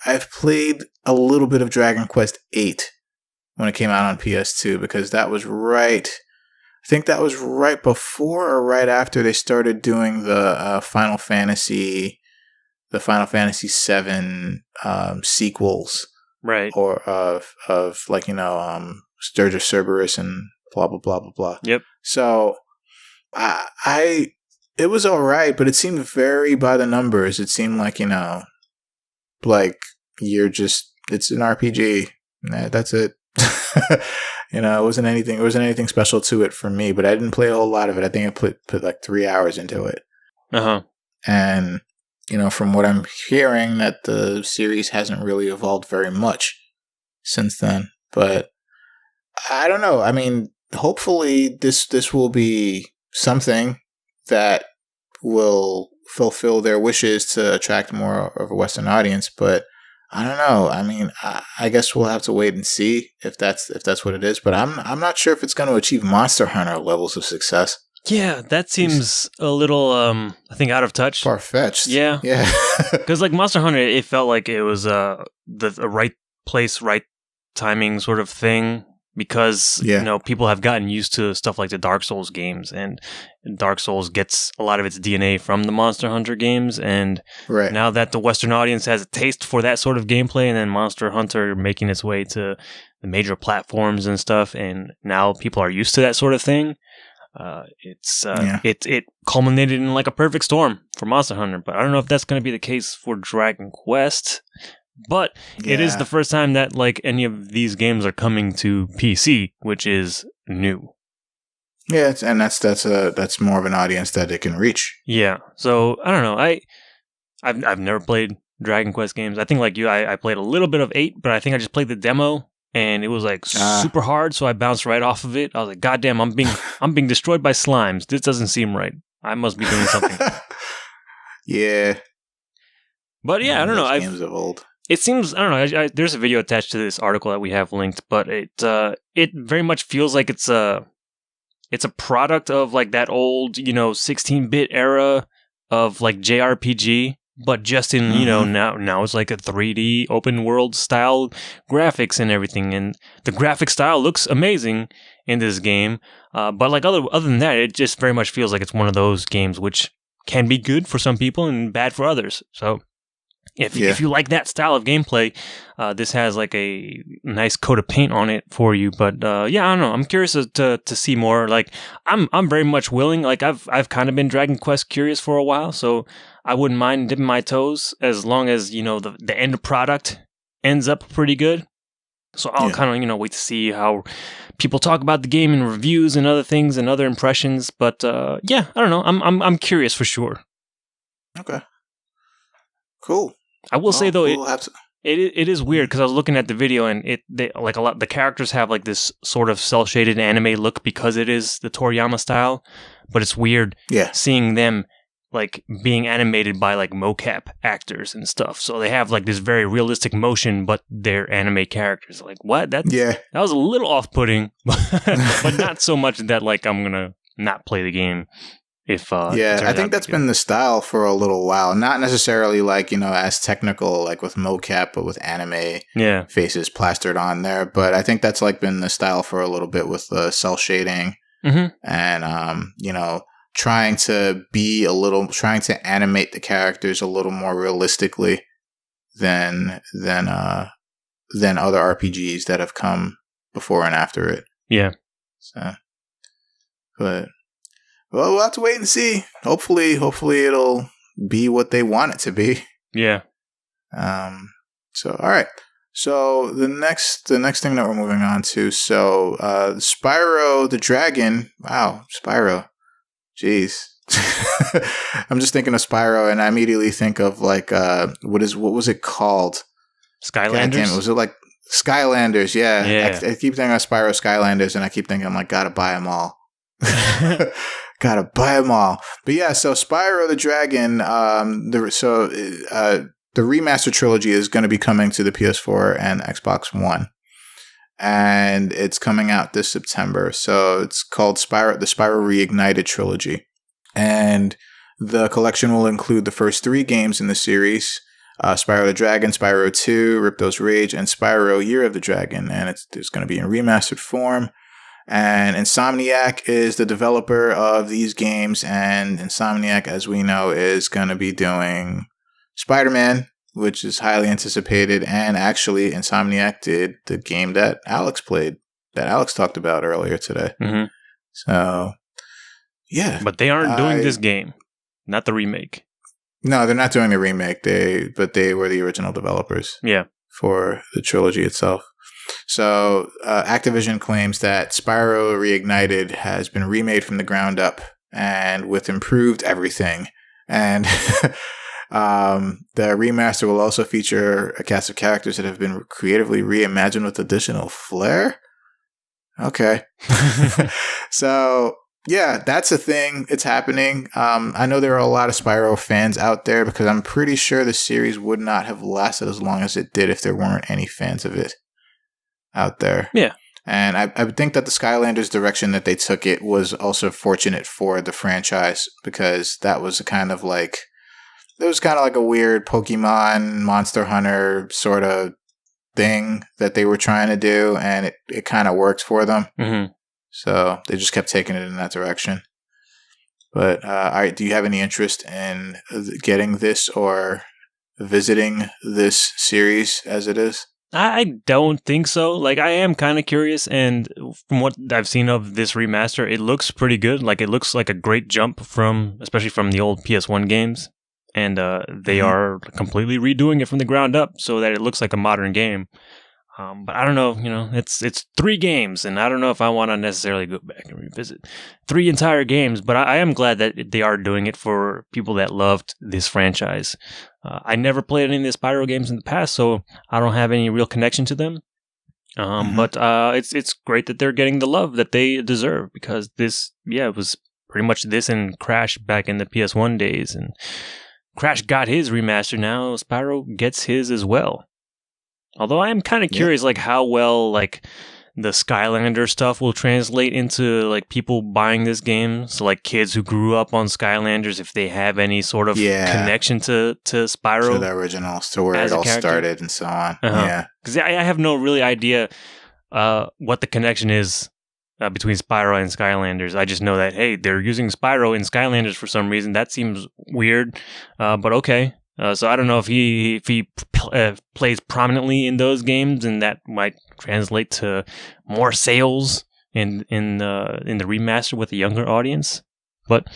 S1: a little bit of Dragon Quest 8 when it came out on PS2, because that was I think that was right before or right after they started doing the Final Fantasy 7 sequels,
S2: right?
S1: Or of like Sturge of Cerberus and blah blah blah blah blah.
S2: Yep. So
S1: it was all right, but it seemed very by the numbers. It seemed like, like it's an RPG. Nah, that's it. It wasn't anything special to it for me, but I didn't play a whole lot of it. I think I put like 3 hours into it. And, from what I'm hearing, that the series hasn't really evolved very much since then. But I don't know. I mean, hopefully this will be something that will fulfill their wishes to attract more of a Western audience, but I don't know. I mean, I guess we'll have to wait and see if that's what it is. But I'm not sure if it's going to achieve Monster Hunter levels of success.
S2: Yeah, that seems a little, I think, out of touch.
S1: Far-fetched.
S2: Yeah.
S1: Yeah.
S2: Because, like, Monster Hunter, it felt like it was the right place, right timing sort of thing. Because, people have gotten used to stuff like the Dark Souls games. And Dark Souls gets a lot of its DNA from the Monster Hunter games. And now that the Western audience has a taste for that sort of gameplay, and then Monster Hunter making its way to the major platforms and stuff, and now people are used to that sort of thing. It culminated in like a perfect storm for Monster Hunter, but I don't know if that's going to be the case for Dragon Quest. But it is the first time that like any of these games are coming to PC, which is new.
S1: Yeah, and that's more of an audience that it can reach.
S2: Yeah, so I don't know. I've never played Dragon Quest games. I think like you, I played a little bit of 8, but I think I just played the demo. And it was like super hard, so I bounced right off of it. I was like, "God damn, I'm being destroyed by slimes. This doesn't seem right. I must be doing something."
S1: Yeah,
S2: but yeah, I don't know.
S1: Games of old.
S2: It seems, I don't know. There's a video attached to this article that we have linked, but it very much feels like it's a product of like that old 16-bit era of like JRPG. But just in, now it's like a 3D open world style graphics and everything. And the graphic style looks amazing in this game. But like other than that, it just very much feels like it's one of those games which can be good for some people and bad for others. So if you like that style of gameplay, this has like a nice coat of paint on it for you. But I don't know. I'm curious to see more. Like I'm very much willing. Like I've kind of been Dragon Quest curious for a while, so I wouldn't mind dipping my toes as long as the end product ends up pretty good. So I'll kind of wait to see how people talk about the game in reviews and other things and other impressions. But I don't know. I'm curious for sure.
S1: Okay. Cool.
S2: I will say though, it is weird because I was looking at the video and the characters have like this sort of cel shaded anime look because it is the Toriyama style, but it's weird seeing them like being animated by like mocap actors and stuff. So they have like this very realistic motion, but they're anime characters. Like what? That was a little off putting, but not so much that like I'm gonna not play the game.
S1: I think that's been the style for a little while. Not necessarily like, as technical like with mocap, but with anime faces plastered on there. But I think that's like been the style for a little bit with the cel shading and, trying to animate the characters a little more realistically than other RPGs that have come before and after it.
S2: Yeah.
S1: So, but... well, we'll have to wait and see. Hopefully it'll be what they want it to be.
S2: Yeah.
S1: So, all right. So the next thing that we're moving on to. So, Spyro the Dragon. Wow, Spyro. Jeez. I'm just thinking of Spyro, and I immediately think of like what was it called?
S2: Skylanders.
S1: Was it like Skylanders? Yeah. I keep thinking of Spyro Skylanders, and I keep thinking I'm like, gotta buy them all. Gotta buy them all. But yeah, so Spyro the Dragon, the remaster trilogy is going to be coming to the PS4 and Xbox One. And it's coming out this September. So it's called the Spyro Reignited Trilogy. And the collection will include the first 3 games in the series, Spyro the Dragon, Spyro 2, Ripto's Rage, and Spyro Year of the Dragon. And it's going to be in remastered form. And Insomniac is the developer of these games, and Insomniac, as we know, is going to be doing Spider-Man, which is highly anticipated, and actually Insomniac did the game that Alex played, that Alex talked about earlier today.
S2: Mm-hmm.
S1: So, yeah.
S2: But they aren't doing this game, not the remake.
S1: No, they're not doing the remake, but they were the original developers for the trilogy itself. So, Activision claims that Spyro Reignited has been remade from the ground up and with improved everything. And the remaster will also feature a cast of characters that have been creatively reimagined with additional flair. Okay. So, yeah, that's a thing. It's happening. I know there are a lot of Spyro fans out there because I'm pretty sure the series would not have lasted as long as it did if there weren't any fans of it out there.
S2: Yeah.
S1: And I think that the Skylanders direction that they took it was also fortunate for the franchise, because that was kind of like, it was kind of like a weird Pokemon Monster Hunter sort of thing that they were trying to do, and it kind of worked for them.
S2: Mm-hmm.
S1: So they just kept taking it in that direction. But do you have any interest in getting this or visiting this series as it is?
S2: I don't think so. Like, I am kind of curious, and from what I've seen of this remaster, it looks pretty good. Like, it looks like a great jump especially from the old PS1 games. And they are completely redoing it from the ground up so that it looks like a modern game. But I don't know, it's 3 games, and I don't know if I want to necessarily go back and revisit 3 entire games, but I am glad that they are doing it for people that loved this franchise. I never played any of the Spyro games in the past, so I don't have any real connection to them. But it's great that they're getting the love that they deserve, because it was pretty much this and Crash back in the PS1 days, and Crash got his remaster. Now Spyro gets his as well. Although I am kind of curious, like, how well, like, the Skylander stuff will translate into, like, people buying this game. So, like, kids who grew up on Skylanders, if they have any sort of connection to Spyro.
S1: To the originals, to where it all started and so on. Yeah.
S2: Because I have no really idea what the connection is between Spyro and Skylanders. I just know that, hey, they're using Spyro in Skylanders for some reason. That seems weird, but okay. So I don't know if he plays prominently in those games, and that might translate to more sales in the remaster with a younger audience. But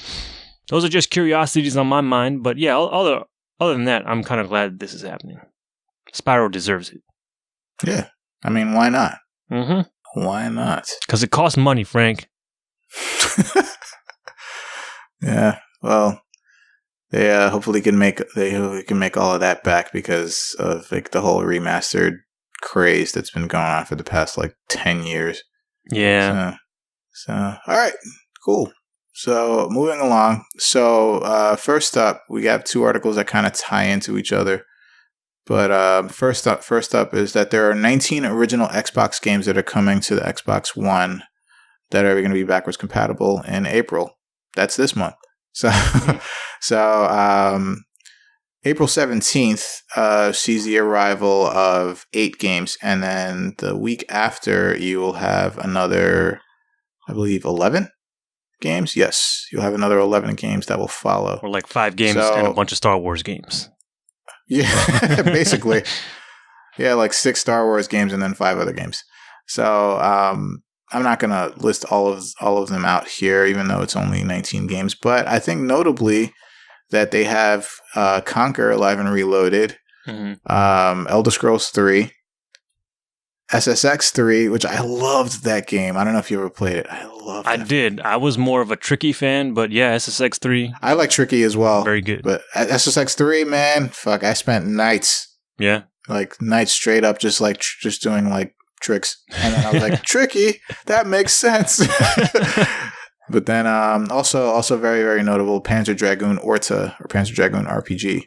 S2: those are just curiosities on my mind. But yeah, other than that, I'm kind of glad this is happening. Spyro deserves it.
S1: Yeah, I mean, why not?
S2: Mm-hmm.
S1: Why not?
S2: Because it costs money, Frank.
S1: Yeah. Well. They hopefully can make all of that back, because of like the whole remastered craze that's been going on for the past like 10 years.
S2: Yeah.
S1: So all right, cool. So moving along. So first up, we have 2 articles that kind of tie into each other. But first up is that there are 19 original Xbox games that are coming to the Xbox One that are going to be backwards compatible in April. That's this month. So, April 17th sees the arrival of 8 games, and then the week after you will have another, I believe, 11 games. Yes, you'll have another 11 games that will follow.
S2: Or like 5 games and a bunch of Star Wars games.
S1: Yeah, basically. Yeah, like 6 Star Wars games and then 5 other games. So, I'm not going to list all of them out here, even though it's only 19 games. But I think notably that they have Conquer Live and Reloaded, Elder Scrolls 3, SSX 3, which I loved that game. I don't know if you ever played it. I
S2: did. I was more of a Tricky fan, but yeah, SSX 3.
S1: I like Tricky as well.
S2: Very good.
S1: But SSX 3, man, fuck, I spent nights.
S2: Yeah.
S1: Like nights straight up just doing like tricks, and then I was like, Tricky, that makes sense. But then also very, very notable, Panzer Dragoon Orta, or Panzer Dragoon RPG,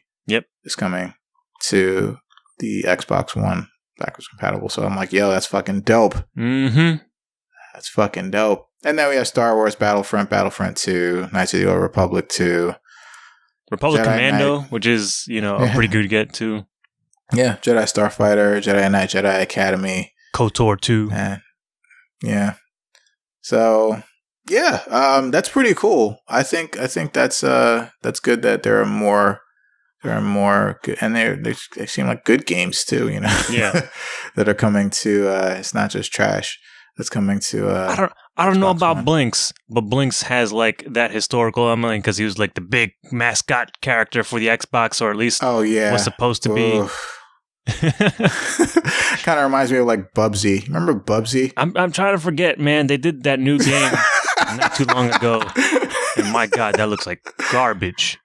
S1: is coming to the Xbox One backwards compatible. So I'm like, yo, that's fucking dope. That's fucking dope. And then we have Star Wars Battlefront 2, Knights of the Old Republic 2,
S2: Republic Jedi Commando, Knight, which is a pretty good get too.
S1: Yeah, Jedi Starfighter, Jedi Knight, Jedi Academy,
S2: KOTOR 2.
S1: Yeah. So, yeah, that's pretty cool. I think that's good that there are more good, and they seem like good games too,
S2: Yeah.
S1: that are coming to it's not just trash that's coming to
S2: I don't know about Blinks, but Blinks has like that historical element because he was like the big mascot character for the Xbox, or at least was supposed to be.
S1: Kind of reminds me of like Bubsy. Remember Bubsy?
S2: I'm trying to forget, man. They did that new game not too long ago, and my God, that looks like garbage.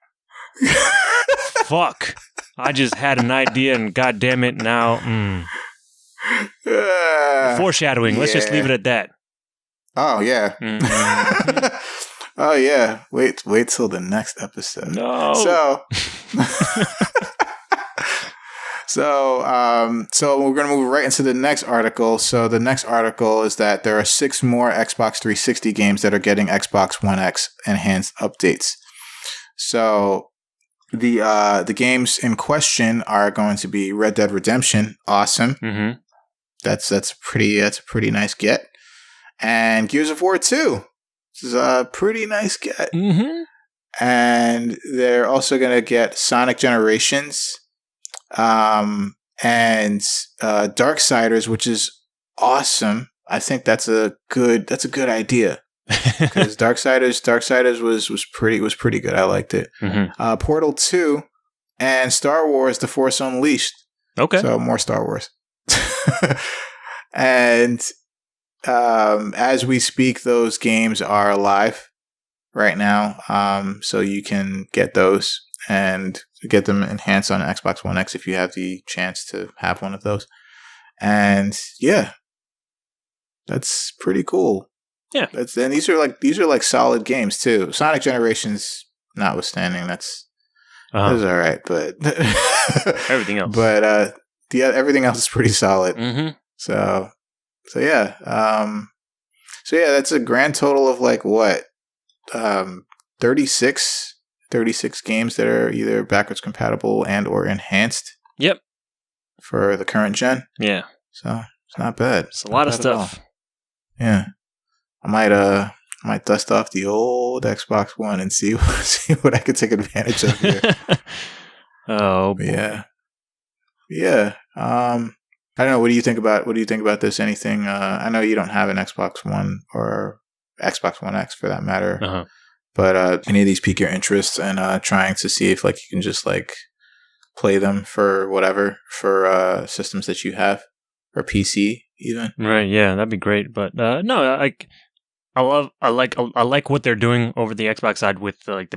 S2: Fuck! I just had an idea, and God damn it, now. Foreshadowing. Let's just leave it at that.
S1: Oh yeah. Mm-hmm. Oh yeah. Wait till the next episode.
S2: No.
S1: So we're going to move right into the next article. So the next article is that there are 6 more Xbox 360 games that are getting Xbox One X enhanced updates. So the games in question are going to be Red Dead Redemption, awesome.
S2: Mm-hmm.
S1: That's a pretty nice get. And Gears of War 2. This is a pretty nice get.
S2: Mm-hmm.
S1: And they're also going to get Sonic Generations, and Darksiders, which is awesome. I think that's a good idea. Because Darksiders was pretty good. I liked it.
S2: Mm-hmm.
S1: Portal 2 and Star Wars: The Force Unleashed.
S2: Okay.
S1: So more Star Wars. And as we speak, those games are live right now. So you can get those and get them enhanced on Xbox One X if you have the chance to have one of those. And yeah, that's pretty cool.
S2: Yeah.
S1: And these are like solid games too. Sonic Generations notwithstanding, that's all right, but
S2: everything else.
S1: But everything else is pretty solid.
S2: Mm-hmm.
S1: So yeah. That's a grand total of like what? 36 games that are either backwards compatible and or enhanced.
S2: Yep.
S1: For the current gen.
S2: Yeah.
S1: So it's not bad.
S2: It's a lot of stuff.
S1: Yeah. I might dust off the old Xbox One and see what I could take advantage of here.
S2: Oh boy.
S1: Yeah. I don't know. What do you think about this? Anything? I know you don't have an Xbox One or Xbox One X for that matter.
S2: Uh-huh.
S1: But any of these pique your interest and trying to see if like you can just like play them for whatever for systems that you have or PC even.
S2: Right. Yeah, that'd be great. But no, I like what they're doing over the Xbox side with the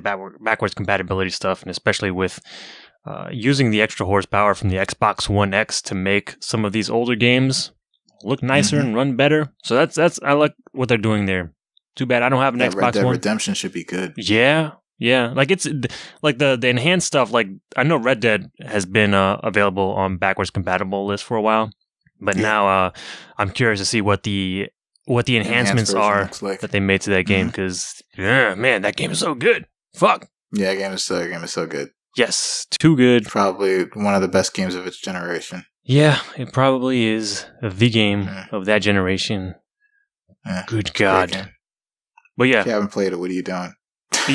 S2: backwards compatibility stuff, and especially with using the extra horsepower from the Xbox One X to make some of these older games look nicer and run better. So that's I like what they're doing there. Too bad I don't have an Xbox
S1: Red Dead
S2: One.
S1: Redemption should be good.
S2: Yeah. Like it's like the enhanced stuff. Like I know Red Dead has been available on backwards compatible list for a while, but now I'm curious to see what the enhancements are like that they made to that game. Because man, that game is so good. Fuck.
S1: Yeah, game is so good.
S2: Yes, too good.
S1: Probably one of the best games of its generation.
S2: Yeah, it probably is the game of that generation.
S1: Yeah,
S2: good God. But yeah.
S1: If you haven't played it, what are you doing?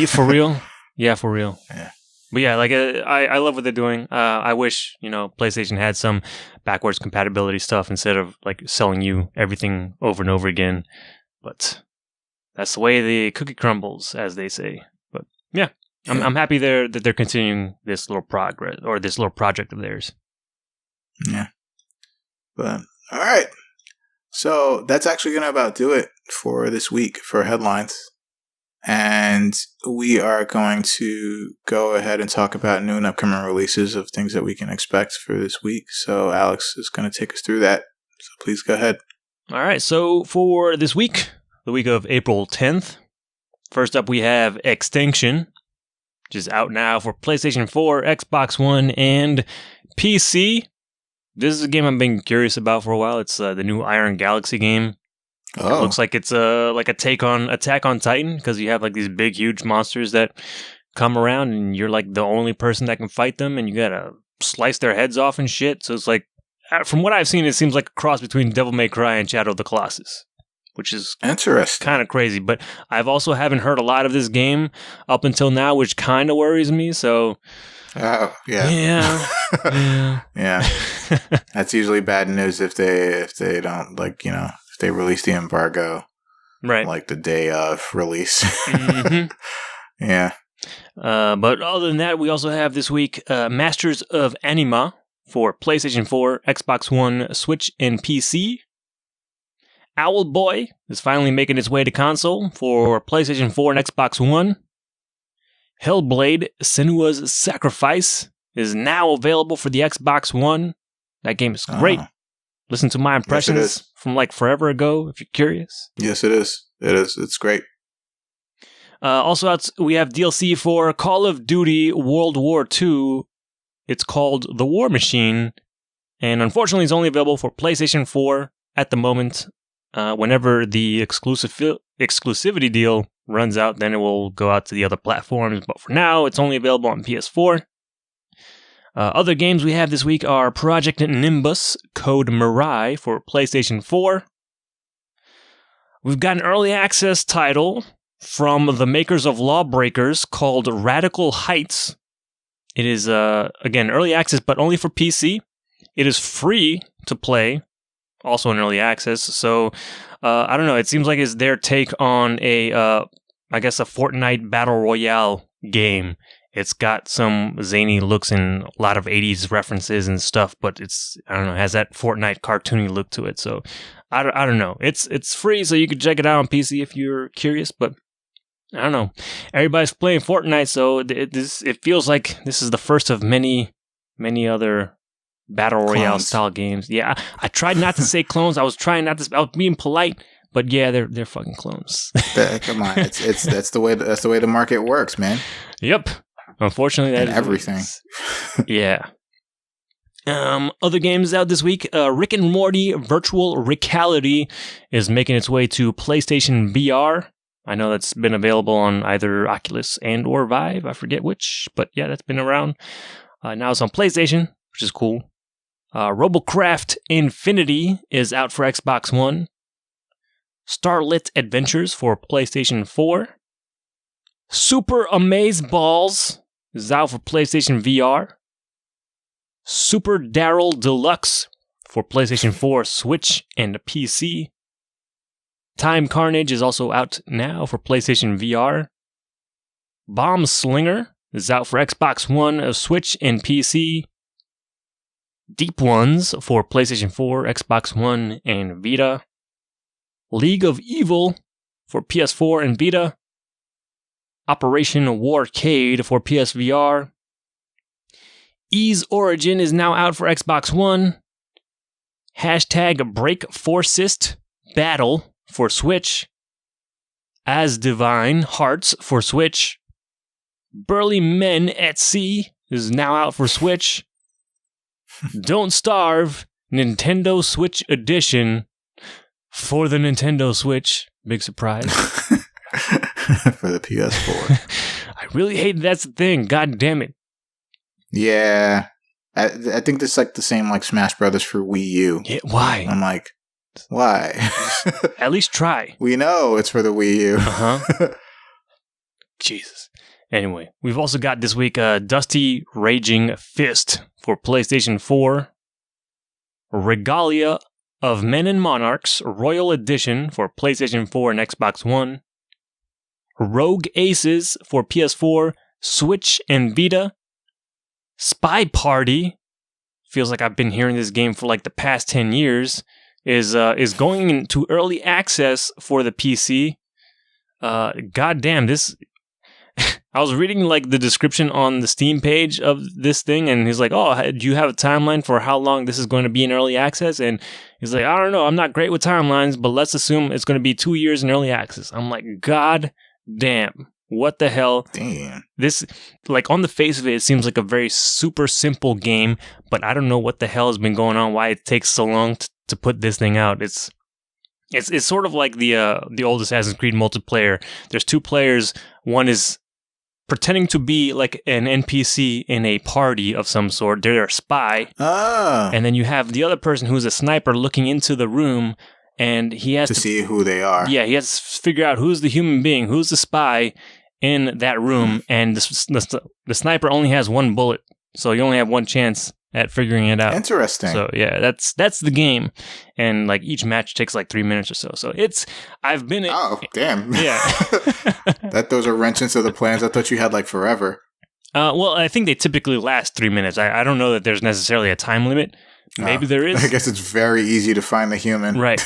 S2: For real? Yeah, for real.
S1: Yeah.
S2: But yeah, like I love what they're doing. I wish, PlayStation had some backwards compatibility stuff instead of like selling you everything over and over again. But that's the way the cookie crumbles, as they say. But yeah. I'm happy that they're continuing this little progress or this little project of theirs.
S1: Yeah. But all right. So that's actually going to about do it for this week for headlines. And we are going to go ahead and talk about new and upcoming releases of things that we can expect for this week. So Alex is going to take us through that. So please go ahead.
S2: All right. So for this week, the week of April 10th, first up we have Extinction, which is out now for PlayStation 4, Xbox One, and PC. This is a game I've been curious about for a while. It's the new Iron Galaxy game.
S1: Oh.
S2: It looks like it's like a take on Attack on Titan, because you have like these big, huge monsters that come around, and you're like the only person that can fight them, and you gotta slice their heads off and shit. So it's like, from what I've seen, it seems like a cross between Devil May Cry and Shadow of the Colossus, which is
S1: interesting,
S2: kind of crazy. But I've also haven't heard a lot of this game up until now, which kind of worries me. So.
S1: Oh, yeah. Yeah. That's usually bad news if they don't if they release the embargo
S2: right
S1: like the day of release.
S2: Mm-hmm.
S1: Yeah.
S2: But other than that, we also have this week Masters of Anima for PlayStation 4, Xbox One, Switch, and PC. Owlboy is finally making its way to console for PlayStation 4 and Xbox One. Hellblade: Senua's Sacrifice is now available for the Xbox One. That game is great. Listen to my impressions from like forever ago if you're curious.
S1: Yes, it is. It's great.
S2: Also, we have DLC for Call of Duty World War II. It's called The War Machine, And unfortunately, it's only available for PlayStation 4 at the moment. Whenever the exclusivity deal runs out, then it will go out to the other platforms. But for now, it's only available on PS4. Other games we have this week are Project Nimbus Code Mirai for PlayStation 4. We've got an early access title from the makers of Lawbreakers called Radical Heights. It is, again, early access, but only for PC. It is free to play, also in early access. So, I don't know, it seems like it's their take on a Fortnite Battle Royale game. It's got some zany looks and a lot of 80s references and stuff, but it's, I don't know, has that Fortnite cartoony look to it. So, I don't know. It's free, so you can check it out on PC if you're curious, but I don't know. Everybody's playing Fortnite, so it feels like this is the first of many other Battle Royale style games. Yeah, I tried not to say clones. I was being polite, but yeah, they're fucking clones.
S1: Come on, that's the way the market works, man.
S2: Yep. Unfortunately, that is
S1: everything.
S2: Yeah. Other games out this week. Rick and Morty Virtual Reality is making its way to PlayStation VR. I know that's been available on either Oculus and or Vive. I forget which, but yeah, that's been around. Now it's on PlayStation, which is cool. Robocraft Infinity is out for Xbox One. Starlit Adventures for PlayStation 4. Super Amaze Balls is out for PlayStation VR. Super Daryl Deluxe for PlayStation 4, Switch, and PC. Time Carnage is also out now for PlayStation VR. Bomb Slinger is out for Xbox One, Switch, and PC. Deep Ones for PlayStation 4, Xbox One, and Vita. League of Evil for PS4 and Vita. Operation Warcade for PSVR. Ys Origin is now out for Xbox One. Break Forcist Battle for Switch. As Divine Hearts for Switch. Burly Men at Sea is now out for Switch. Don't Starve Nintendo Switch Edition for the Nintendo Switch. Big surprise.
S1: For the PS4.
S2: I really hate that's the thing. God damn it.
S1: Yeah. I think this is like the same like Smash Brothers for Wii U.
S2: Yeah, why?
S1: I'm like, why?
S2: At least try.
S1: We know it's for the Wii U.
S2: Uh-huh. Jesus. Anyway, we've also got this week Dusty Raging Fist for PlayStation 4. Regalia of Men and Monarchs Royal Edition for PlayStation 4 and Xbox One. Rogue Aces for PS4, Switch, and Vita. Spy Party, feels like I've been hearing this game for like the past 10 years, is going into early access for the PC. God damn, this... I was reading like the description on the Steam page of this thing, and he's like, "Oh, do you have a timeline for how long this is going to be in early access?" And he's like, "I don't know. I'm not great with timelines, but let's assume it's going to be 2 years in early access." I'm like, God damn, what the hell?
S1: Damn.
S2: This, like, on the face of it, it seems like a very super simple game, but I don't know what the hell has been going on. Why it takes so long to put this thing out? It's sort of like the old Assassin's Creed multiplayer. There's two players. One is pretending to be like an NPC in a party of some sort. They're a spy.
S1: Oh.
S2: And then you have the other person who's a sniper looking into the room, and he has to
S1: see who they are.
S2: Yeah, he has to figure out who's the human being, who's the spy in that room, and the sniper only has one bullet, so you only have one chance at figuring it out.
S1: Interesting.
S2: So yeah, that's the game, and like each match takes like 3 minutes or so. So I've been.
S1: Oh damn!
S2: Yeah,
S1: that those are wrench into the plans. I thought you had like forever.
S2: Well, I think they typically last 3 minutes. I don't know that there's necessarily a time limit. Maybe there is.
S1: I guess it's very easy to find the human.
S2: Right.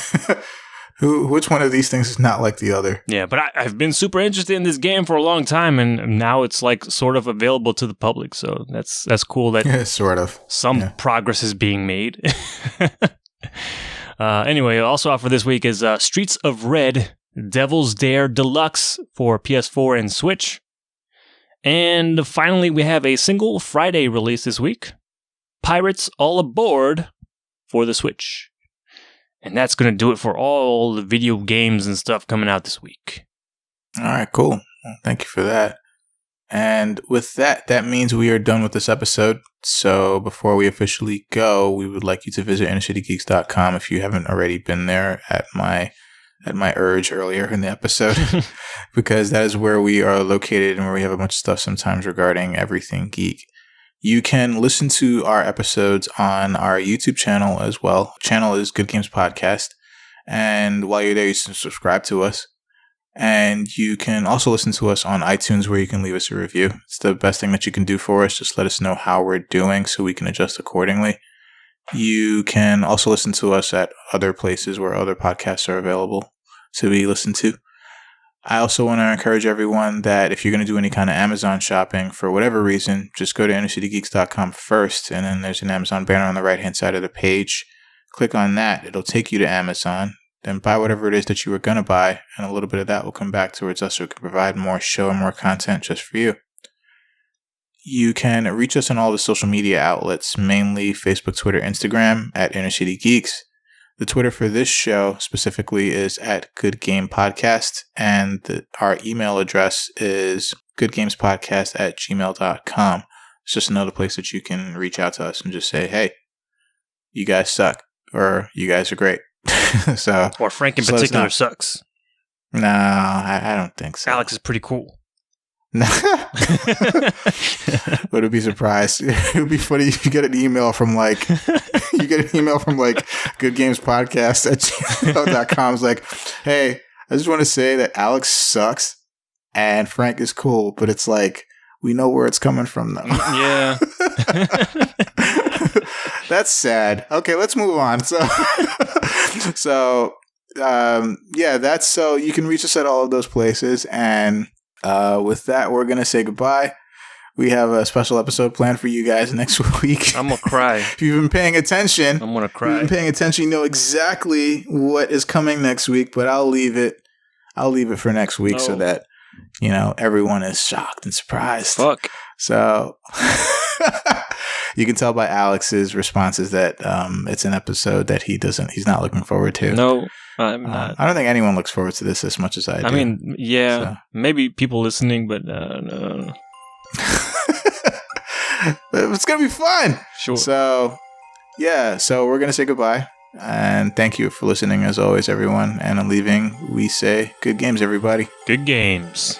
S1: Which one of these things is not like the other?
S2: Yeah, but I've been super interested in this game for a long time, and now it's like sort of available to the public. So that's cool that
S1: sort of
S2: some progress is being made. Anyway, also out for this week is Streets of Red Devil's Dare Deluxe for PS4 and Switch. And finally, we have a single Friday release this week. Pirates All Aboard for the Switch. And that's going to do it for all the video games and stuff coming out this week.
S1: All right, cool. Well, thank you for that. And with that, that means we are done with this episode. So before we officially go, we would like you to visit InnerCityGeeks.com if you haven't already been there at my urge earlier in the episode, because that is where we are located and where we have a bunch of stuff sometimes regarding everything geek. You can listen to our episodes on our YouTube channel as well. The channel is Good Games Podcast. And while you're there, you can subscribe to us. And you can also listen to us on iTunes, where you can leave us a review. It's the best thing that you can do for us. Just let us know how we're doing so we can adjust accordingly. You can also listen to us at other places where other podcasts are available to be listened to. I also want to encourage everyone that if you're going to do any kind of Amazon shopping for whatever reason, just go to InnerCityGeeks.com first, and then there's an Amazon banner on the right-hand side of the page. Click on that. It'll take you to Amazon. Then buy whatever it is that you were going to buy, and a little bit of that will come back towards us so we can provide more show and more content just for you. You can reach us on all the social media outlets, mainly Facebook, Twitter, Instagram, at InnerCityGeeks. The Twitter for this show specifically is at Good Game Podcast, and our email address is goodgamespodcast@gmail.com. It's just another place that you can reach out to us and just say, hey, you guys suck, or you guys are great.
S2: Or Frank in particular sucks.
S1: No, I don't think so.
S2: Alex is pretty cool.
S1: But it'd be surprised. It would be funny if you get an email from goodgamespodcast@gmail.com. It's like, hey, I just want to say that Alex sucks and Frank is cool, but it's like, we know where it's coming from though.
S2: Yeah.
S1: That's sad. Okay, let's move on. So you can reach us at all of those places. And with that, we're going to say goodbye. We have a special episode planned for you guys next week.
S2: I'm going to cry.
S1: If you've been paying attention,
S2: I'm going to cry.
S1: If you've been paying attention, you know exactly what is coming next week, but I'll leave it for next week so that, everyone is shocked and surprised.
S2: Fuck.
S1: So you can tell by Alex's responses that it's an episode that he's not looking forward to.
S2: No, I'm not.
S1: I don't think anyone looks forward to this as much as I do.
S2: I mean, yeah, so. Maybe people listening, but no.
S1: But it's going to be fun.
S2: Sure.
S1: So we're going to say goodbye. And thank you for listening as always, everyone. And in leaving, we say good games, everybody.
S2: Good games.